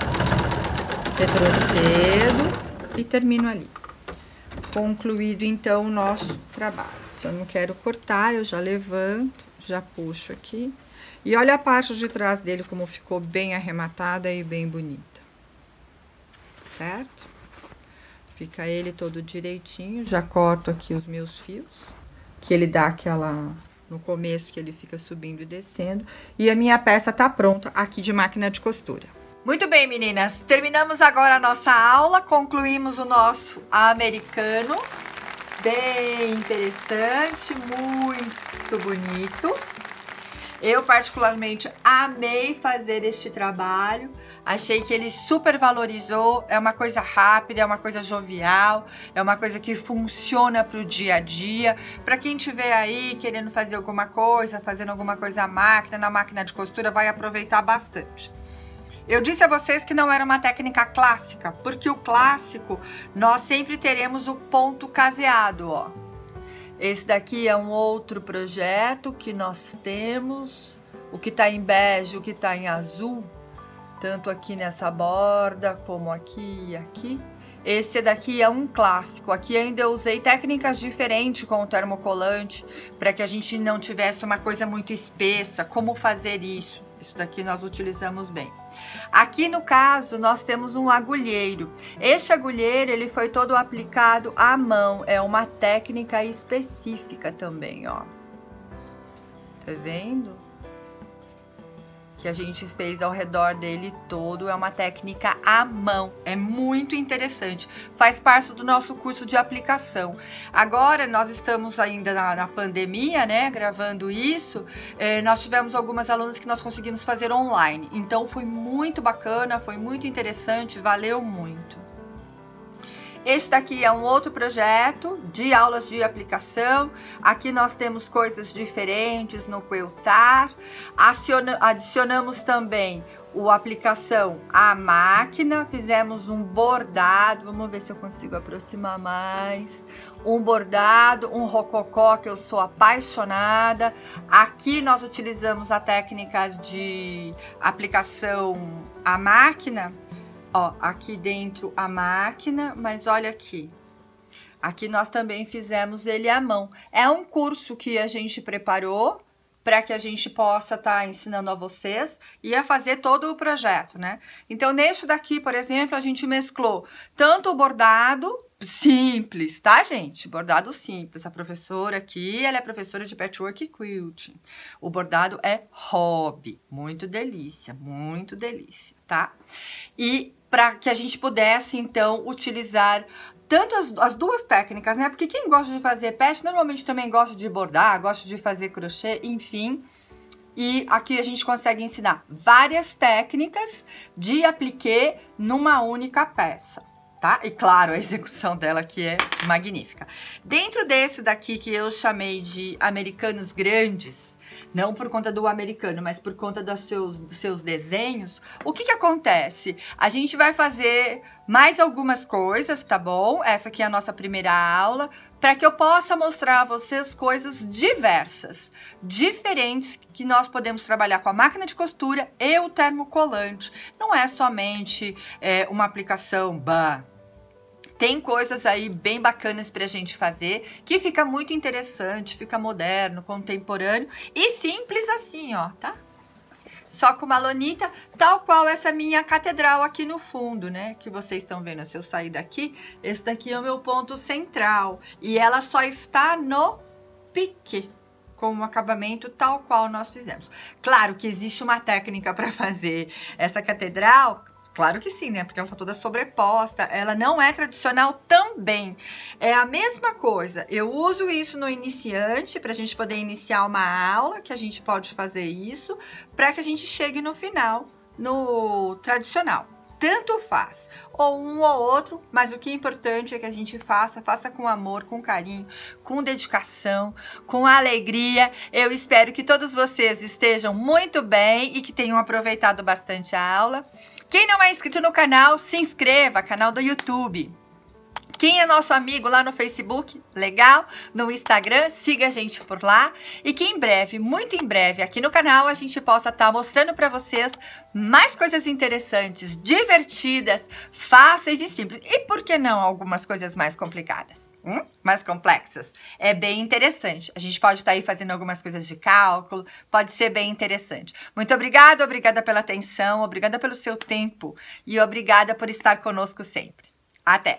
retrocedo e termino ali. Concluído, então, o nosso trabalho. Se eu não quero cortar, eu já levanto, já puxo aqui. E olha a parte de trás dele como ficou bem arrematada e bem bonita. Certo? Fica ele todo direitinho. Já corto aqui os meus fios, que ele dá aquela... no começo que ele fica subindo e descendo. E a minha peça tá pronta aqui de máquina de costura. Muito bem, meninas, terminamos agora a nossa aula, concluímos o nosso americano, bem interessante, muito bonito. Eu particularmente amei fazer este trabalho, achei que ele super valorizou, é uma coisa rápida, é uma coisa jovial, é uma coisa que funciona para o dia a dia. Para quem estiver aí querendo fazer alguma coisa, fazendo alguma coisa à máquina, na máquina de costura, vai aproveitar bastante. Eu disse a vocês que não era uma técnica clássica, porque o clássico nós sempre teremos o ponto caseado, ó. Esse daqui é um outro projeto que nós temos, o que tá em bege, o que tá em azul, tanto aqui nessa borda como aqui e aqui. Esse daqui é um clássico, aqui ainda eu usei técnicas diferentes com o termocolante, para que a gente não tivesse uma coisa muito espessa, como fazer isso. Isso daqui nós utilizamos bem. Aqui no caso nós temos um agulheiro. Este agulheiro ele foi todo aplicado à mão. É uma técnica específica também, ó. Tá vendo? Que a gente fez ao redor dele todo, é uma técnica à mão, é muito interessante, faz parte do nosso curso de aplicação. Agora nós estamos ainda na pandemia, né, gravando isso, nós tivemos algumas alunas que nós conseguimos fazer online, então foi muito bacana, foi muito interessante, valeu muito. Este daqui é um outro projeto de aulas de aplicação. Aqui nós temos coisas diferentes no quiltar. Adicionamos também a aplicação à máquina. Fizemos um bordado. Vamos ver se eu consigo aproximar mais. Um bordado, um rococó que eu sou apaixonada. Aqui nós utilizamos a técnica de aplicação à máquina. Ó, aqui dentro a máquina, mas olha aqui. Aqui nós também fizemos ele à mão. É um curso que a gente preparou para que a gente possa estar ensinando a vocês e a fazer todo o projeto, né? Então, neste daqui, por exemplo, a gente mesclou tanto o bordado simples, tá, gente? Bordado simples. A professora aqui, ela é professora de patchwork e quilting. O bordado é hobby. Muito delícia, tá? E para que a gente pudesse, então, utilizar tanto as duas técnicas, né? Porque quem gosta de fazer patch, normalmente também gosta de bordar, gosta de fazer crochê, enfim. E aqui a gente consegue ensinar várias técnicas de appliqué numa única peça. Tá? E claro, a execução dela aqui é magnífica. Dentro desse daqui que eu chamei de americanos grandes, não por conta do americano, mas por conta dos seus desenhos, o que acontece? A gente vai fazer mais algumas coisas, tá bom? Essa aqui é a nossa primeira aula, para que eu possa mostrar a vocês coisas diversas, diferentes, que nós podemos trabalhar com a máquina de costura e o termocolante. Não é somente uma aplicação, tem coisas aí bem bacanas pra gente fazer, que fica muito interessante, fica moderno, contemporâneo e simples assim, ó, tá? Só com uma lonita, tal qual essa minha catedral aqui no fundo, né? Que vocês estão vendo, se eu sair daqui, esse daqui é o meu ponto central. E ela só está no piquê, com um acabamento tal qual nós fizemos. Claro que existe uma técnica para fazer essa catedral. Claro que sim, né? Porque ela tá toda sobreposta, ela não é tradicional também. É a mesma coisa, eu uso isso no iniciante, pra gente poder iniciar uma aula, que a gente pode fazer isso, pra que a gente chegue no final, no tradicional. Tanto faz, ou um ou outro, mas o que é importante é que a gente faça com amor, com carinho, com dedicação, com alegria. Eu espero que todos vocês estejam muito bem e que tenham aproveitado bastante a aula. Quem não é inscrito no canal, se inscreva, canal do YouTube. Quem é nosso amigo lá no Facebook, legal, no Instagram, siga a gente por lá. E que em breve, muito em breve, aqui no canal, a gente possa estar mostrando para vocês mais coisas interessantes, divertidas, fáceis e simples. E por que não algumas coisas mais complicadas? Mais complexas. É bem interessante. A gente pode estar aí fazendo algumas coisas de cálculo, pode ser bem interessante. Muito obrigada, obrigada pela atenção, obrigada pelo seu tempo e obrigada por estar conosco sempre. Até!